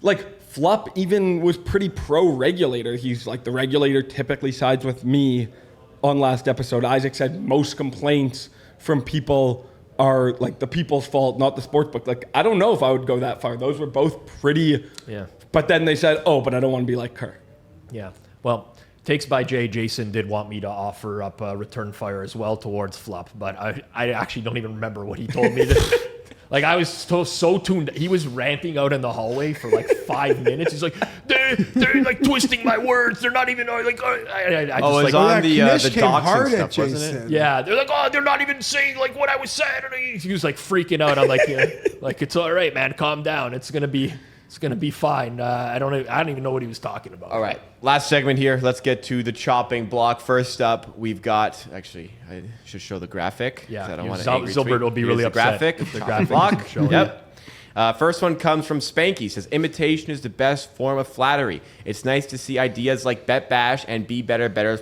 Flupp even was pretty pro-regulator. He's like, the regulator typically sides with me. On last episode, Isaac said most complaints from people are like the people's fault, not the sportsbook. Like, I don't know if I would go that far. Those were both pretty. Yeah. But then they said, oh, but I don't want to be like Kirk. Yeah. Well, Takes by Jay, Jason did want me to offer up a return fire as well towards Flupp, but I actually don't even remember what he told me. Like, I was so tuned. He was ranting out in the hallway for like 5 minutes. He's like, they're like twisting my words. They're not even like. I just, it was like, on the Knish docs hard and at stuff, wasn't it? Jason. yeah, they're like, oh, they're not even saying like what I was saying. And he was like freaking out. I'm like, yeah, like, it's all right, man. Calm down. It's gonna be fine. I don't even know what he was talking about. All right, last segment here. Let's get to the chopping block. First up, we've got, actually, I should show the graphic. Yeah, I don't want Zilbert will be really the upset graphic. if the Chopping graphic block. doesn't show it. Yep. First one comes from Spanky. Says, imitation is the best form of flattery. It's nice to see ideas like Bet Bash and Be Better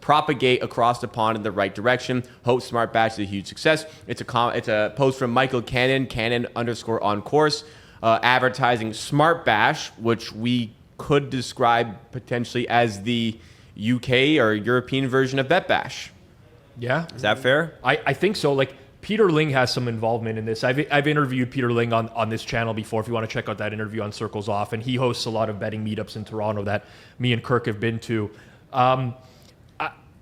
propagate across the pond in the right direction. Hope Smart Bash is a huge success. It's a post from Michael Cannon _on course. Advertising Smart Bash, which we could describe potentially as the UK or European version of Bet Bash. Yeah. Is that fair? I think so. Like, Peter Ling has some involvement in this. I've interviewed Peter Ling on this channel before. If you want to check out that interview on Circles Off, and he hosts a lot of betting meetups in Toronto that me and Kirk have been to.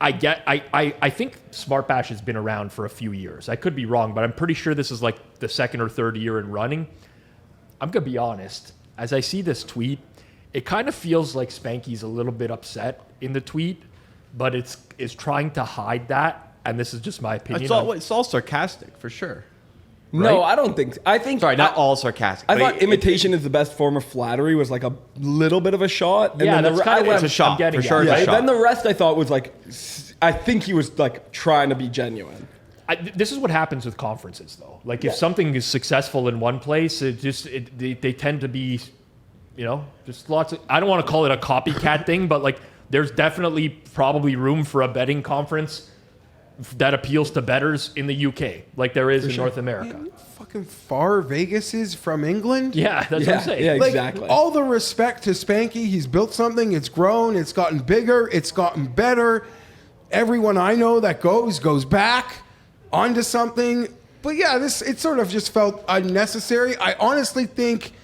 I think Smart Bash has been around for a few years. I could be wrong, but I'm pretty sure this is like the second or third year in running. I'm gonna be honest. As I see this tweet, it kind of feels like Spanky's a little bit upset in the tweet, but it's trying to hide that. And this is just my opinion. It's all sarcastic, for sure. No, Right? I don't think. I think. Sorry, not all sarcastic. I but thought imitation is the best form of flattery. Was like a little bit of a shot. Yeah, that's kind of what it's a shot, I'm getting for sure. at. It's a Yeah, shot. then the rest I thought was like, I think he was like trying to be genuine. This is what happens with conferences, though. Like, if something is successful in one place, they tend to be, just lots of. I don't want to call it a copycat thing, but like, there's definitely probably room for a betting conference that appeals to bettors in the UK, like there is in North America. Fucking far Vegas is from England. Yeah, that's what I'm saying. Yeah, Like, exactly. all the respect to Spanky. He's built something. It's grown. It's gotten bigger. It's gotten better. Everyone I know that goes back onto something. But yeah, it sort of just felt unnecessary. I honestly think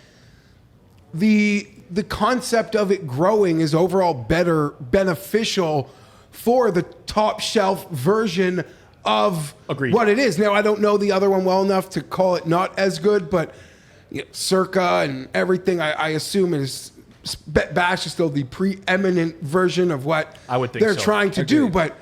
the concept of it growing is overall beneficial for the top shelf version of Agreed. what it is. Now, I don't know the other one well enough to call it not as good, but Circa and everything, I assume is Bash is still the preeminent version of what I would think they're so. trying to do. But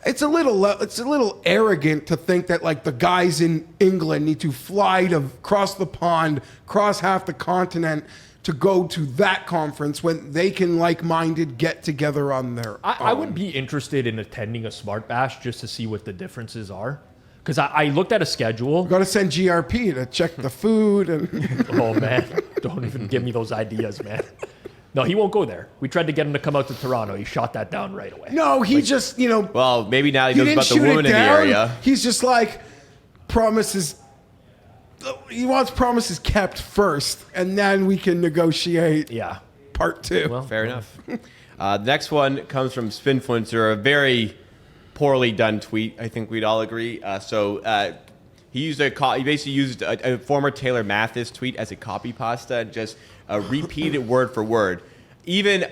it's a little arrogant to think that like the guys in England need to fly to cross the pond, cross half the continent to go to that conference when they can like-minded get together on their own. I would be interested in attending a Smart Bash just to see what the differences are. Because I looked at a schedule. Got to send GRP to check the food and Oh, man. Don't even give me those ideas, man. No, he won't go there. We tried to get him to come out to Toronto. He shot that down right away. no, he just Well, maybe now he he knows didn't about the shoot woman it in the down. area. He's just like promises. He wants promises kept first, and then we can negotiate Yeah. part two. Well, Fair enough. The next one comes from Spinfluencer, a very poorly done tweet. I think we'd all agree. He basically used a former Taylor Mathis tweet as a copy pasta and just repeated word for word. Even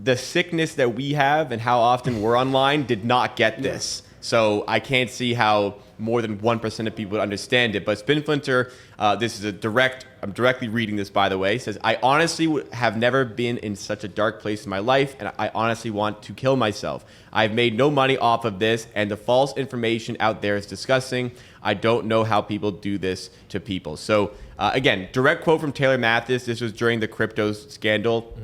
the sickness that we have and how often we're online did not get this. So I can't see how more than 1% of people would understand it. But Spinflinter, this is I'm directly reading this, by the way, says, I honestly have never been in such a dark place in my life, and I honestly want to kill myself. I've made no money off of this, and the false information out there is disgusting. I don't know how people do this to people. So again, direct quote from Taylor Mathis. This was during the crypto scandal.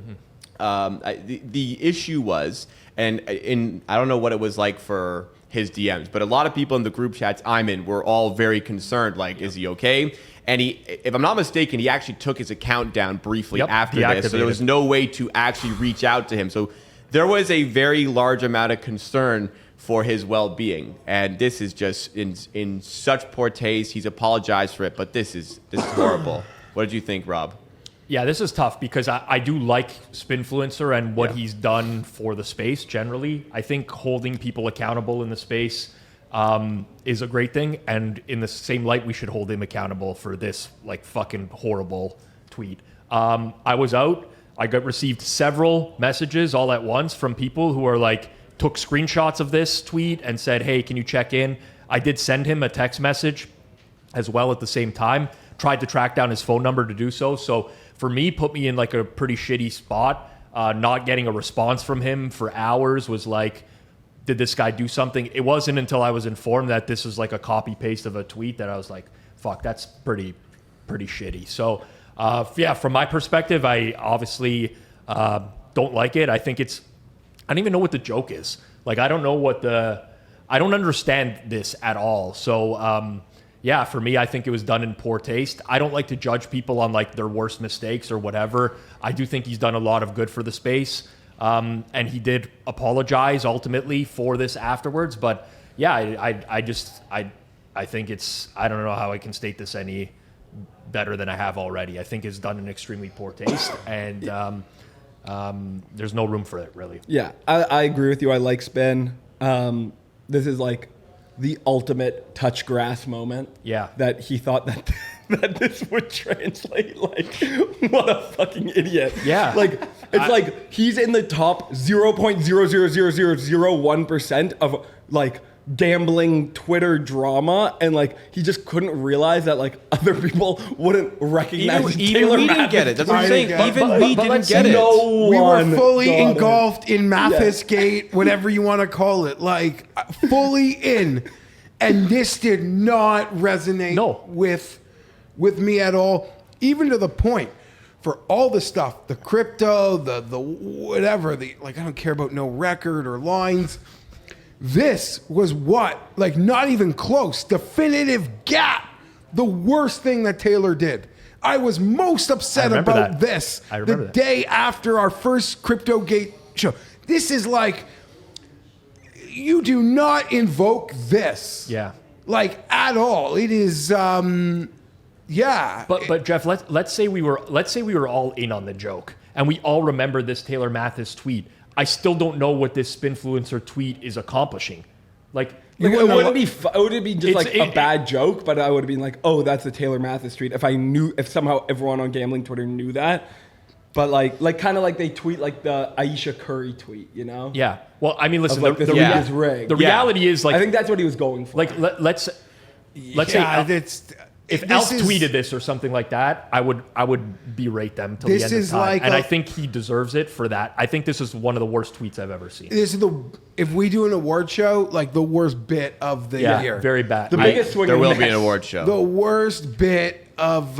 The issue was, and I don't know what it was like for his DMs, but a lot of people in the group chats I'm in were all very concerned. Like, is he okay? And he, if I'm not mistaken, he actually took his account down briefly after this. So there was no way to actually reach out to him. So there was a very large amount of concern for his well-being. And this is just in such poor taste. He's apologized for it, but this is horrible. What did you think, Rob? Yeah, this is tough because I do like Spinfluencer and what he's done for the space generally. I think holding people accountable in the space is a great thing. And in the same light, we should hold him accountable for this like fucking horrible tweet. I was out. I received several messages all at once from people who are like, took screenshots of this tweet and said, hey, can you check in? I did send him a text message as well at the same time. Tried to track down his phone number to do so. So for me, put me in like a pretty shitty spot. Not getting a response from him for hours was like, did this guy do something? It wasn't until I was informed that this was like a copy paste of a tweet that I was like, fuck, that's pretty shitty. So yeah, from my perspective, I obviously don't like it. I don't even know what the joke is. Like, I don't understand this at all. So yeah, for me, I think it was done in poor taste. I don't like to judge people on like their worst mistakes or whatever. I do think he's done a lot of good for the space. And he did apologize ultimately for this afterwards. But yeah, I think it's, I don't know how I can state this any better than I have already. I think it's done in extremely poor taste and there's no room for it really. Yeah, I agree with you. I like Spin. This is like the ultimate touch grass moment. Yeah. That he thought that that this would translate. Like, what a fucking idiot. Yeah. Like, it's like he's in the top 0.0000001% of like gambling Twitter drama, and like he just couldn't realize that like other people wouldn't recognize even we didn't get it. That's what I'm saying. Even we didn't get it. We were fully engulfed in Mathis Gate, whatever you want to call it, like fully in, and this did not resonate with me at all, even to the point for all the stuff, the crypto, the whatever, the like I don't care about no record or lines. This was what, like not even close, definitive gap, the worst thing that Taylor did. I was most upset about this the day after our first CryptoGate show. This is like, you do not invoke this. Yeah. Like at all. It is, yeah. But Geoff, let's say we were all in on the joke and we all remember this Taylor Mathis tweet. I still don't know what this Spinfluencer tweet is accomplishing. Like it wouldn't be just like a bad joke, but I would have been like, oh, that's a Taylor Mathis tweet. If somehow everyone on gambling Twitter knew that. But like kind of like they tweet like the Aisha Curry tweet, you know? Yeah. Well, I mean, listen, like the reality is like, I think that's what he was going for. Like let's say if Elf tweeted this or something like that, I would berate them till the end of time. Like and I think he deserves it for that. I think this is one of the worst tweets I've ever seen. This is if we do an award show, like the worst bit of the year. Very bad. The biggest swing. There will be an award show. The worst bit of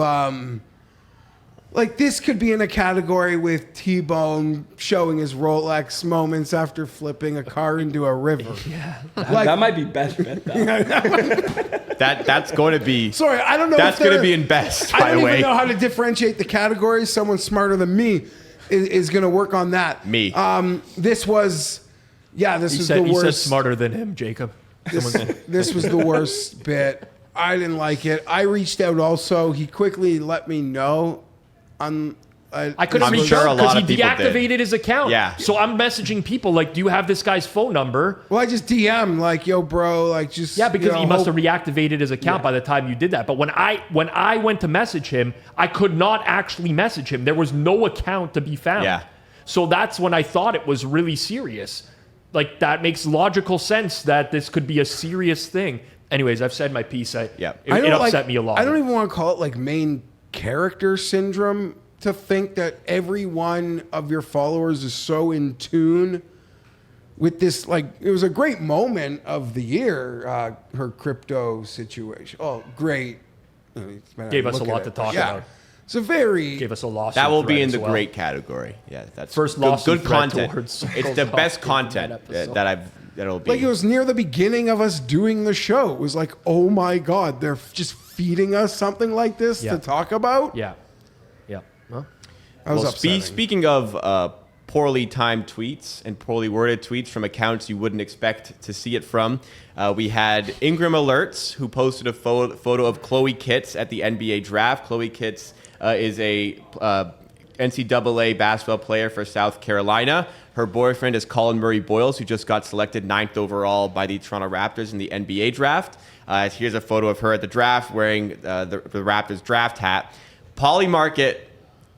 like this could be in a category with T-Bone showing his Rolex moments after flipping a car into a river. Yeah. That might be best bet though. That's going to be. Sorry, I don't know. That's going to be in best. By the way, I don't even know how to differentiate the categories. Someone smarter than me is going to work on that. Me. This was the worst. You said smarter than him, Jacob. This was the worst bit. I didn't like it. I reached out also. He quickly let me know. I couldn't reach out because he deactivated his account. Yeah. So I'm messaging people like, do you have this guy's phone number? Well, I just DM like, yo, bro, like just. Yeah, because he must have reactivated his account by the time you did that. But when I went to message him, I could not actually message him. There was no account to be found. Yeah. So that's when I thought it was really serious. Like that makes logical sense that this could be a serious thing. Anyways, I've said my piece. It upset me a lot. I don't even want to call it like main character syndrome to think that every one of your followers is so in tune with this. Like, it was a great moment of the year, her crypto situation. Oh, great. Gave us a lot to talk about. It's a very Gave us a lawsuit. That will threat be in as the well. great category. Yeah, that's First good, lawsuit good threat content. towards It's the ChellGod best in that content episode. that'll be. like it was near the beginning of us doing the show. It was like, oh my God, they're just feeding us something like this Yeah. to talk about. Yeah. Yeah. Well, That was Well, upsetting. speaking of poorly timed tweets and poorly worded tweets from accounts you wouldn't expect to see it from, we had Ingram Alerts, who posted a photo of Chloe Kitts at the NBA draft. Chloe Kitts is a NCAA basketball player for South Carolina. Her boyfriend is Colin Murray Boyles, who just got selected 9th overall by the Toronto Raptors in the NBA draft. Here's a photo of her at the draft wearing the Raptors draft hat. Polymarket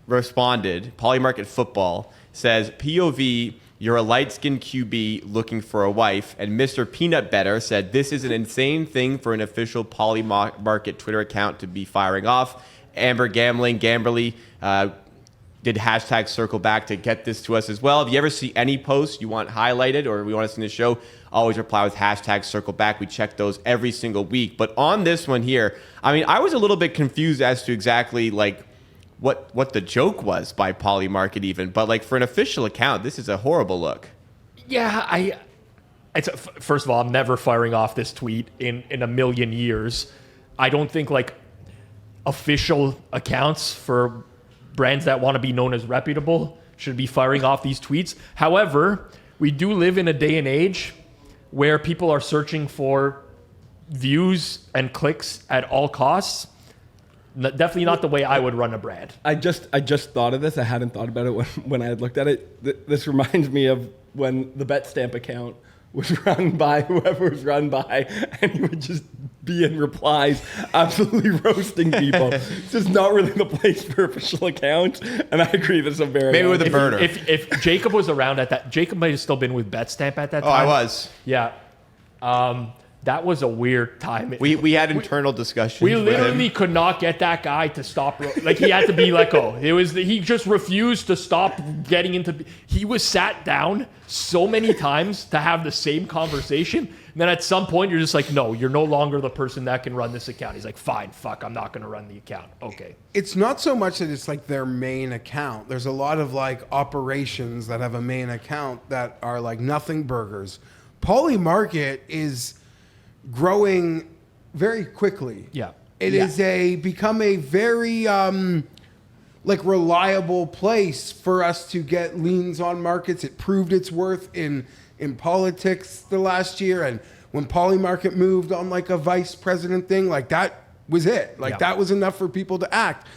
responded, Polymarket Football says, POV, you're a light-skinned QB looking for a wife. And Mr. Peanut Butter said, this is an insane thing for an official Polymarket Twitter account to be firing off. Amber Gamberly did hashtag circle back to get this to us as well. If you ever see any posts you want highlighted or we want to see in the show, always reply with hashtag circle back. We check those every single week. But on this one here, I mean, I was a little bit confused as to exactly like what the joke was by Polymarket even. But like for an official account, this is a horrible look. yeah, first of all, I'm never firing off this tweet in a million years. I don't think like official accounts for brands that want to be known as reputable should be firing off these tweets. However, we do live in a day and age where people are searching for views and clicks at all costs. Definitely not the way I would run a brand. I just thought of this. I hadn't thought about it when I had looked at it. This reminds me of when the BetStamp account was run by whoever was run by, and he would just be in replies, absolutely roasting people. It's just not really the place for official accounts. And I agree, this is a very Maybe with a burner. If Jacob was around at that, Jacob might have still been with BetStamp at that Oh, time. I was. Yeah. That was a weird time. We had internal discussions. We with him. literally could not get that guy to stop. Like he had to be let go. He just refused to stop getting into. He was sat down so many times to have the same conversation. And then at some point you're just like, no, you're no longer the person that can run this account. He's like, fine, fuck, I'm not going to run the account. Okay. It's not so much that it's like their main account. There's a lot of like operations that have a main account that are like nothing burgers. Polymarket is growing very quickly. Yeah. It is become a very like reliable place for us to get leans on markets. It proved its worth in politics the last year, and when Polymarket moved on like a vice president thing, like that was it. Like that was enough for people to act.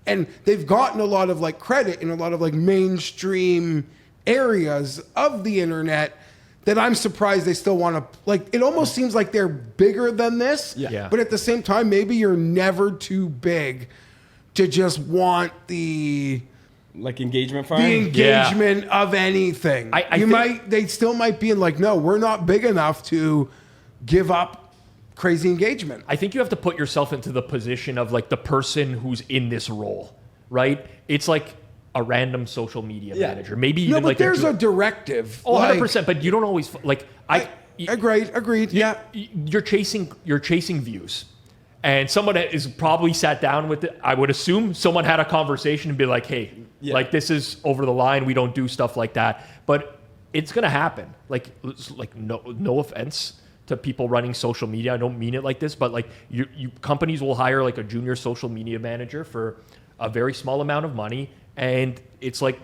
And they've gotten a lot of like credit in a lot of like mainstream areas of the internet that I'm surprised they still want to, like, it almost seems like they're bigger than this. Yeah. But at the same time, maybe you're never too big to just want the like engagement farm. engagement of anything. They still might be in like, no, we're not big enough to give up crazy engagement. I think you have to put yourself into the position of like the person who's in this role, right? It's like a random social media manager. Maybe even No, but like there's a directive. Oh, like, 100%. But you don't always like. Agreed. Yeah. You're chasing views, and someone is probably sat down with it. I would assume someone had a conversation and be like, "Hey, like this is over the line. We don't do stuff like that." But it's gonna happen. Like no offense to people running social media. I don't mean it like this, but like you companies will hire like a junior social media manager for a very small amount of money, and it's like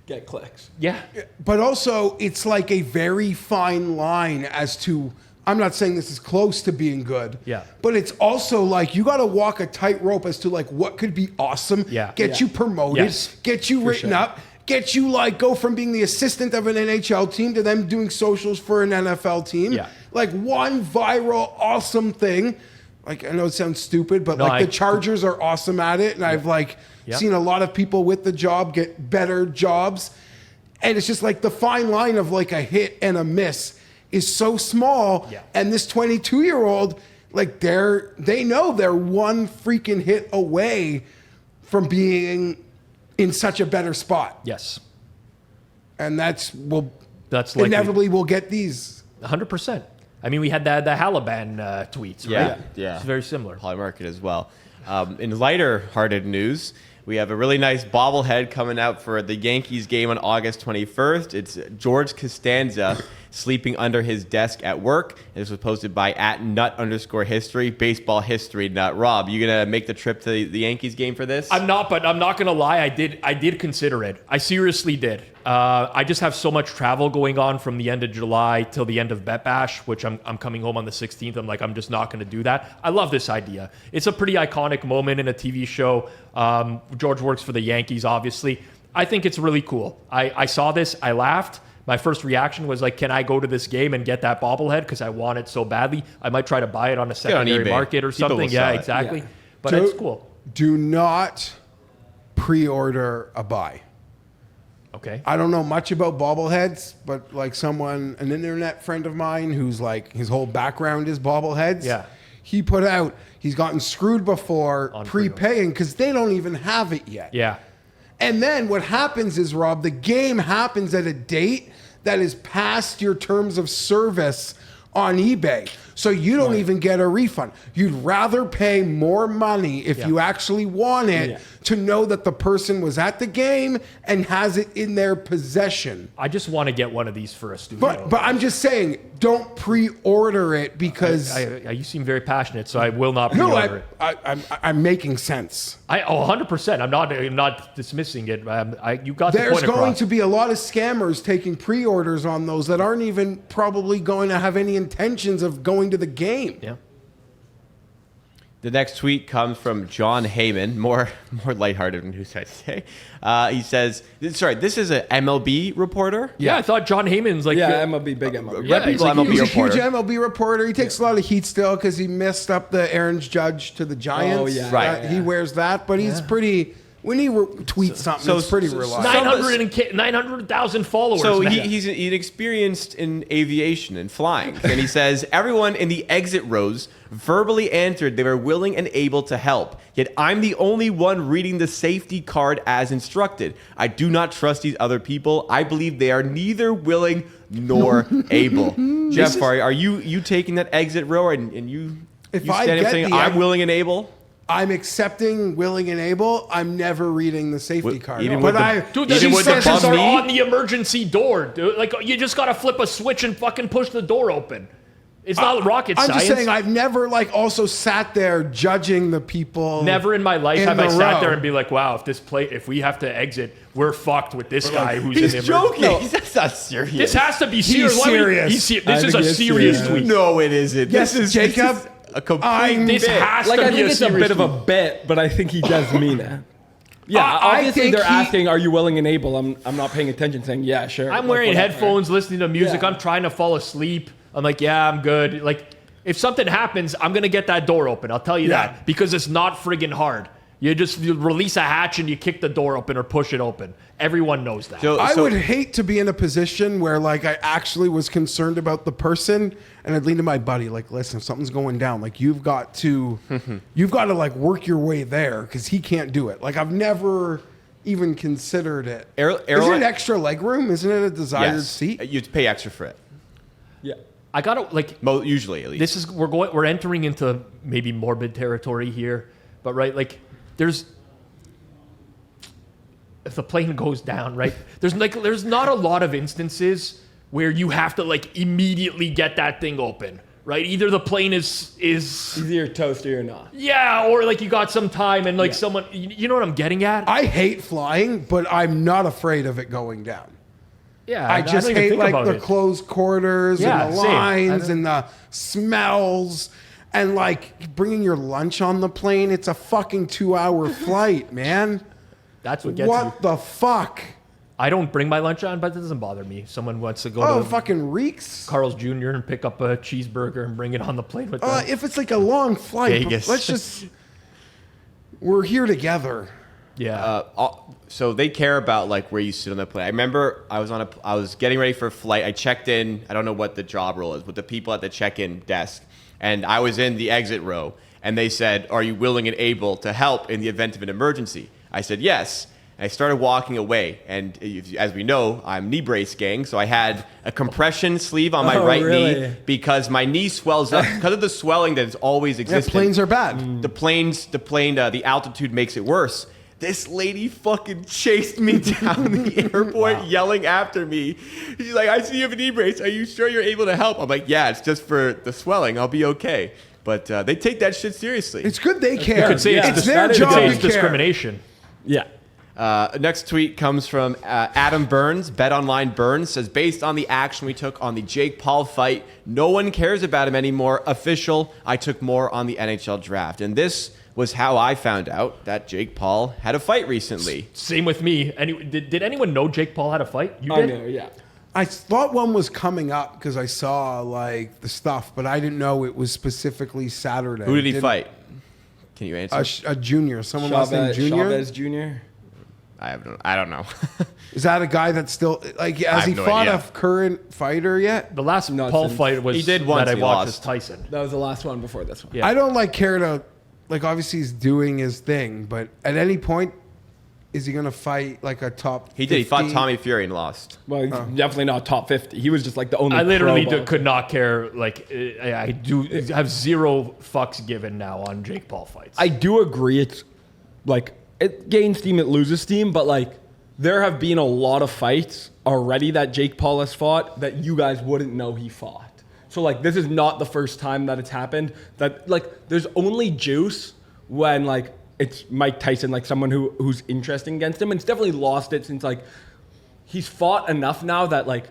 Get clicks. yeah. But also, it's like a very fine line as to, I'm not saying this is close to being good. Yeah. But it's also like, you got to walk a tightrope as to like what could be awesome. Yeah. Get you promoted. Yes. Get you written up. Get you like, go from being the assistant of an NHL team to them doing socials for an NFL team. Yeah. Like one viral, awesome thing. Like, I know it sounds stupid, but No, like the Chargers are awesome at it. And I've like seen a lot of people with the job get better jobs. And it's just like the fine line of like a hit and a miss is so small. Yeah. And this 22-year-old, like they know they're one freaking hit away from being in such a better spot. Yes. And that's likely. inevitably we'll get these. 100%. I mean, we had the Halaban tweets, right? Yeah. It's very similar. Polymarket as well. In lighter-hearted news, We have a really nice bobblehead coming out for the Yankees game on August 21st. It's George Costanza sleeping under his desk at work. This was posted by @nut_history, baseball history nut. Rob, you gonna make the trip to the Yankees game for this? I'm not, but I'm not gonna lie. I did consider it. I seriously did. I just have so much travel going on from the end of July till the end of Bet Bash, which I'm coming home on the 16th. I'm just not gonna do that. I love this idea. It's a pretty iconic moment in a TV show. George works for the Yankees, obviously. I think it's really cool. I saw this. I laughed. My first reaction was like, can I go to this game and get that bobblehead? Because I want it so badly. I might try to buy it on a secondary market or People something. will Yeah, sell it. exactly. Yeah. But it's cool. Do not pre-order a buy. Okay. I don't know much about bobbleheads, but like an internet friend of mine who's like, his whole background is bobbleheads. Yeah. He put out, he's gotten screwed before On prepaying because they don't even have it yet. Yeah. And then what happens is, Rob, the game happens at a date that is past your terms of service on eBay. So you don't even get a refund. You'd rather pay more money if you actually want it to know that the person was at the game and has it in their possession. I just want to get one of these for a studio. But I'm just saying, don't pre-order it because... you seem very passionate, so I will not No, pre-order it. I'm making sense. 100%. I'm not dismissing it. You got the There's point going across. to be a lot of scammers taking pre-orders on those that aren't even probably going to have any intentions of going to the game. Yeah. The next tweet comes from John Heyman, more lighthearted news, I'd say. He says, sorry, this is an MLB reporter? Yeah, I thought John Heyman's like... MLB, big MLB. Yeah, reputable he's like- MLB He's a reporter. huge MLB reporter. He takes a lot of heat still because he messed up the Aaron Judge to the Giants. Oh, yeah. Right. He wears that, but he's pretty... When he tweets something, so- it's pretty so- reliable. 900,000 followers. So man. he's experienced in aviation and flying. And he says, everyone in the exit rows verbally answered they were willing and able to help. Yet I'm the only one reading the safety card as instructed. I do not trust these other people. I believe they are neither willing nor able. Jeff, are you taking that exit row and you If you I standing get saying, the I'm ex- willing and able? I'm accepting willing and able. I'm never reading the safety card. even But with the- I, Dude, Even these with the instructions bum are knee? on the emergency door. Dude. Like, you just got to flip a switch and fucking push the door open. It's not rocket I'm science. just saying, I've never like also sat there judging the people. Never in my life in have I the sat row. there and be like, wow, if we have to exit, we're fucked with this guy who's He's in the joking. emergency. That's not serious. This has to be serious. He's Why would- serious. This I is think a he is serious serious. tweet. No, it isn't. Yes, this is Jacob. a complete This bit. has Like, to I be think it's a serious bit of a tweet. bit, but I think he does mean it. Yeah, I obviously think they're he- asking, are you willing and able? I'm not paying attention, saying, yeah, sure. I'm Like, wearing whatever. headphones, listening to music. Yeah. I'm trying to fall asleep. I'm like, yeah, I'm good. Like, if something happens, I'm going to get that door open. I'll tell you Yeah. that. Because it's not friggin' hard. You release a hatch and you kick the door open or push it open. Everyone knows that. I would hate to be in a position where like I actually was concerned about the person and I'd lean to my buddy like, listen, if something's going down, like you've got to like work your way there because he can't do it. Like I've never even considered it. Isn't it extra leg room? Isn't it a desired seat? You pay extra for it. Yeah. I got to, like, Usually, at least. this is, we're entering into maybe morbid territory here. But, right, like, if the plane goes down, right, there's not a lot of instances where you have to like immediately get that thing open, right? Either the plane is Either toast or you're not. yeah, or like you got some time and like someone, you know what I'm getting at? I hate flying, but I'm not afraid of it going down. Yeah, I just don't even hate think like about the it. closed quarters Yeah, and the same. lines I don't- and the smells and like bringing your lunch on the plane. It's a fucking 2-hour flight, man. That's what gets What me. the fuck? I don't bring my lunch on, but it doesn't bother me. Someone wants to go Oh, to fucking reeks. Carl's Jr. and pick up a cheeseburger and bring it on the plane with them. If it's like a long flight, Vegas. let's just. We're here together. Yeah. So they care about like where you sit on the plane. I remember I was getting ready for a flight. I checked in. I don't know what the job role is, but the people at the check-in desk, and I was in the exit row, and they said, "Are you willing and able to help in the event of an emergency?" I said yes. And I started walking away, and as we know, I'm knee brace gang, so I had a compression sleeve on my Oh, right really? knee because my knee swells up because of the swelling that has always Yeah, existed. planes are bad. The plane, the altitude makes it worse. This lady fucking chased me down the airport yelling after me. She's like, I see you have a knee brace. Are you sure you're able to help? I'm like, yeah, it's just for the swelling. I'll be okay. But they take that shit seriously. It's good they care. You could say it's their you could job say to it's care. discrimination. Yeah. Next tweet comes from Adam Burns. BetOnline Burns says, based on the action we took on the Jake Paul fight, no one cares about him anymore. Official, I took more on the NHL draft. And this was how I found out that Jake Paul had a fight recently. Same with me. Did anyone know Jake Paul had a fight? You I did? know, yeah. I thought one was coming up because I saw like the stuff, but I didn't know it was specifically Saturday. Who did he fight? Can you answer? A junior. Someone last name Junior? Chavez Jr. I don't know. Is that a guy that's still like? Has he no fought idea. a current fighter yet? The last No, Paul since- fight was He did once, that I he watched lost. as Tyson. That was the last one before this one. Yeah. I don't like care to like. Obviously, he's doing his thing, but at any point, is he going to fight like a top? He did. He fought 50? Tommy Fury and lost. Well, he's definitely not top 50. He was just like the only. I literally pro could not care. Like I do have zero fucks given now on Jake Paul fights. I do agree. It's like it gains steam, it loses steam, but like there have been a lot of fights already that Jake Paul has fought that you guys wouldn't know he fought. So like this is not the first time that it's happened. That like there's only juice when like it's Mike Tyson, like someone who's interesting against him, and it's definitely lost it since like he's fought enough now that like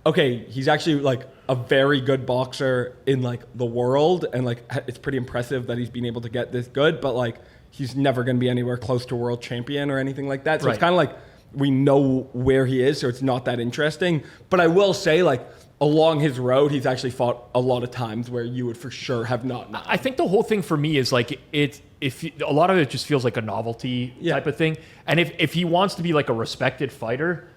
okay, he's actually like a very good boxer in like the world, and like it's pretty impressive that he's been able to get this good, but like he's never going to be anywhere close to world champion or anything like that. So it's Right. kind of like we know where he is, so it's not that interesting. But I will say like along his road, he's actually fought a lot of times where you would for sure have not known. I think the whole thing for me is like a lot of it just feels like a novelty type of thing. And if he wants to be like a respected fighter,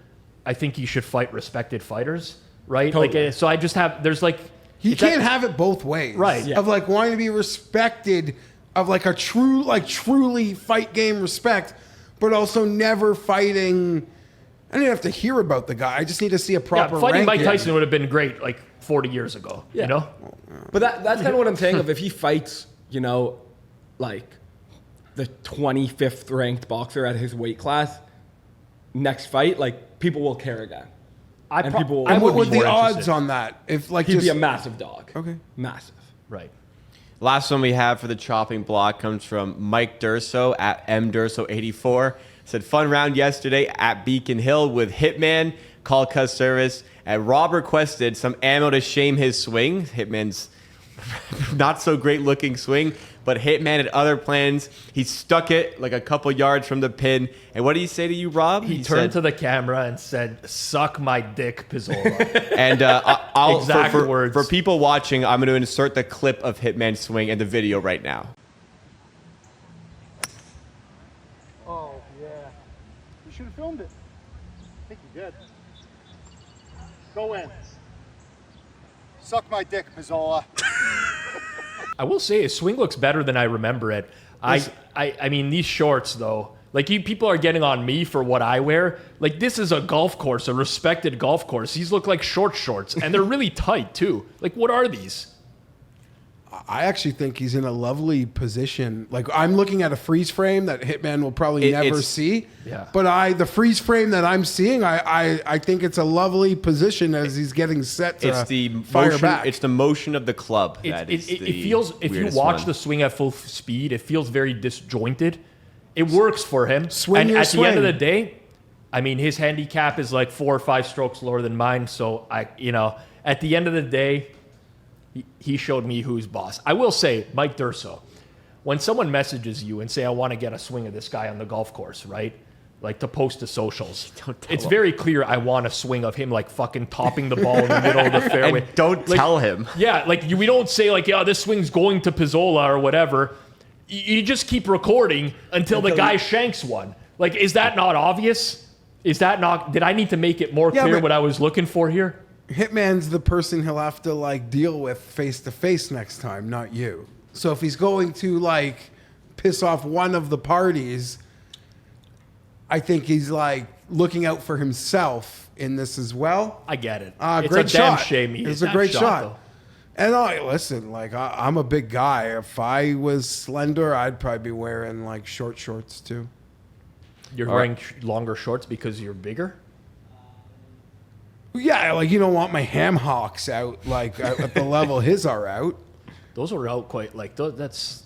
I think he should fight respected fighters, right? Totally. Like so I just have there's like He it's can't that- have it both ways. Right, yeah. Of like wanting to be respected, of like a true, like truly fight game respect, but also never fighting. I don't even have to hear about the guy. I just need to see a proper fighting Mike ranking. Tyson would have been great like 40 years ago, Yeah. you know? But that's kind of what I'm saying. Of if he fights, you know, like the 25th ranked boxer at his weight class, next fight, like people will care again. And people will- And what would would be the more odds interested. on that? If like He'd just be a massive dog. Okay. Massive. Right. Last one we have for the chopping block comes from Mike Durso at mdurso84. Said, fun round yesterday at Beacon Hill with Hitman, call cuss service, and Rob requested some ammo to shame his swing. Hitman's not so great looking swing, but Hitman had other plans. He stuck it like a couple yards from the pin. And what did he say to you, Rob? He turned to the camera and said, "Suck my dick, Pizzola." And I'll Exact for words. For people watching, I'm going to insert the clip of Hitman's swing in the video right now. Oh, yeah. You should have filmed it. I think you did. Go in. Suck my dick, Pizzola. I will say his swing looks better than I remember it. I mean, these shorts though, like people are getting on me for what I wear. Like this is a golf course, a respected golf course. These look like shorts, and they're really tight too. Like what are these? I actually think he's in a lovely position. Like I'm looking at a freeze frame that Hitman will probably never it's- see. Yeah. But the freeze frame that I'm seeing, I think it's a lovely position as he's getting set to It's the fire motion. back. It's the motion of the club. It that is the feels, if you weirdest watch one. the swing at full speed, it feels very disjointed. It works for him. Swing and your at the end of the swing. day, I mean, his handicap is like 4 or 5 strokes lower than mine. So at the end of the day, he showed me who's boss. I will say, Mike Durso, when someone messages you and say, I want to get a swing of this guy on the golf course, right? Like to post to socials. It's very clear I want a swing of him like fucking topping the ball in the middle of the fairway. And don't Like, tell him. Yeah, like we don't say like, yeah, this swing's going to Pizzola or whatever. You just keep recording until the guy shanks one. Like, is that not obvious? Is that not? Did I need to make it more Yeah, clear but- what I was looking for here? Hitman's the person he'll have to like deal with face to face next time, not you. So if he's going to like piss off one of the parties, I think he's like looking out for himself in this as well. I get it. Great it's a shot. damn shame. he It's hit a that great shot. though. And listen, like I'm a big guy. If I was slender, I'd probably be wearing like short shorts too. You're wearing longer shorts because you're bigger? Yeah, like you don't want my ham hocks out like at the level his are out. Those are out quite like that's.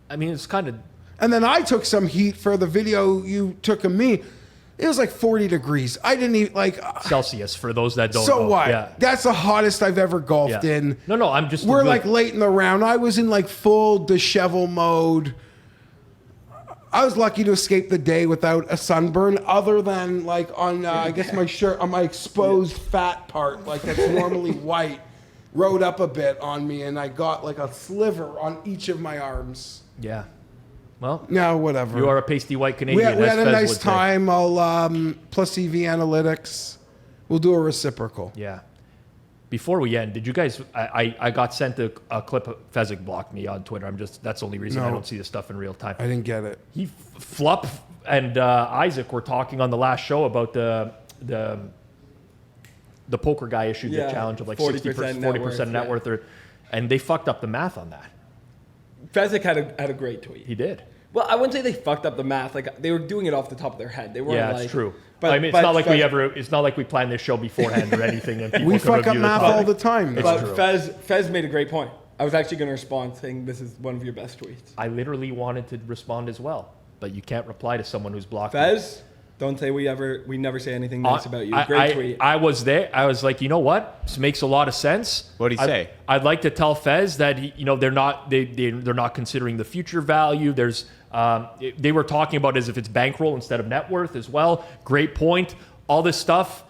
I mean, it's kind of. And then I took some heat for the video you took of me. It was like 40 degrees. I didn't even like Celsius for those that don't know. So what? Yeah. That's the hottest I've ever golfed Yeah. in. No, I'm just. We're like late in the round. I was in like full dishevel mode. I was lucky to escape the day without a sunburn, other than like on I guess my shirt on my exposed fat part, like that's normally white, rode up a bit on me, and I got like a sliver on each of my arms. Yeah. Well. No, whatever. You are a pasty white Canadian. We had a as Fez nice would say. time. I'll plus EV analytics. We'll do a reciprocal. Yeah. Before we end, did you guys? I got sent a clip. Fezzik blocked me on Twitter. That's the only reason I No. don't see the stuff in real time. I didn't get it. Flup and Isaac were talking on the last show about the poker guy issued the challenge of like 40% net worth, and they fucked up the math on that. Fezzik had a great tweet. He did. Well, I wouldn't say they fucked up the math. Like they were doing it off the top of their head. They weren't Yeah, like. it's true. But I mean, it's not like we planned this show beforehand or anything. And people We could fuck up review the math topic. all the time. It's But true. Fez made a great point. I was actually going to respond saying this is one of your best tweets. I literally wanted to respond as well, but you can't reply to someone who's blocked. Fez, don't say we never say anything nice about you. Great tweet. I was there. I was like, you know what? This makes a lot of sense. What'd he say? I'd like to tell Fez that they're not considering the future value. There's they were talking about as if it's bankroll instead of net worth as well. Great point. All this stuff.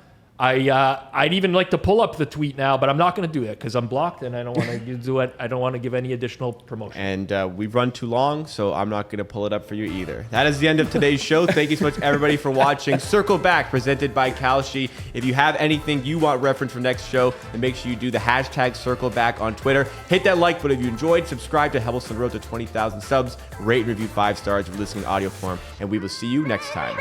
I'd even like to pull up the tweet now, but I'm not going to do it because I'm blocked and I don't want to do it. I don't want to give any additional promotion. And we've run too long, so I'm not going to pull it up for you either. That is the end of today's show. Thank you so much, everybody, for watching. Circle Back, presented by Kalshi. If you have anything you want referenced for next show, then make sure you do the hashtag Circle Back on Twitter. Hit that like button if you enjoyed. Subscribe to Help Us on the Road to 20,000 subs. Rate and review 5 stars if you're listening in audio form. And we will see you next time.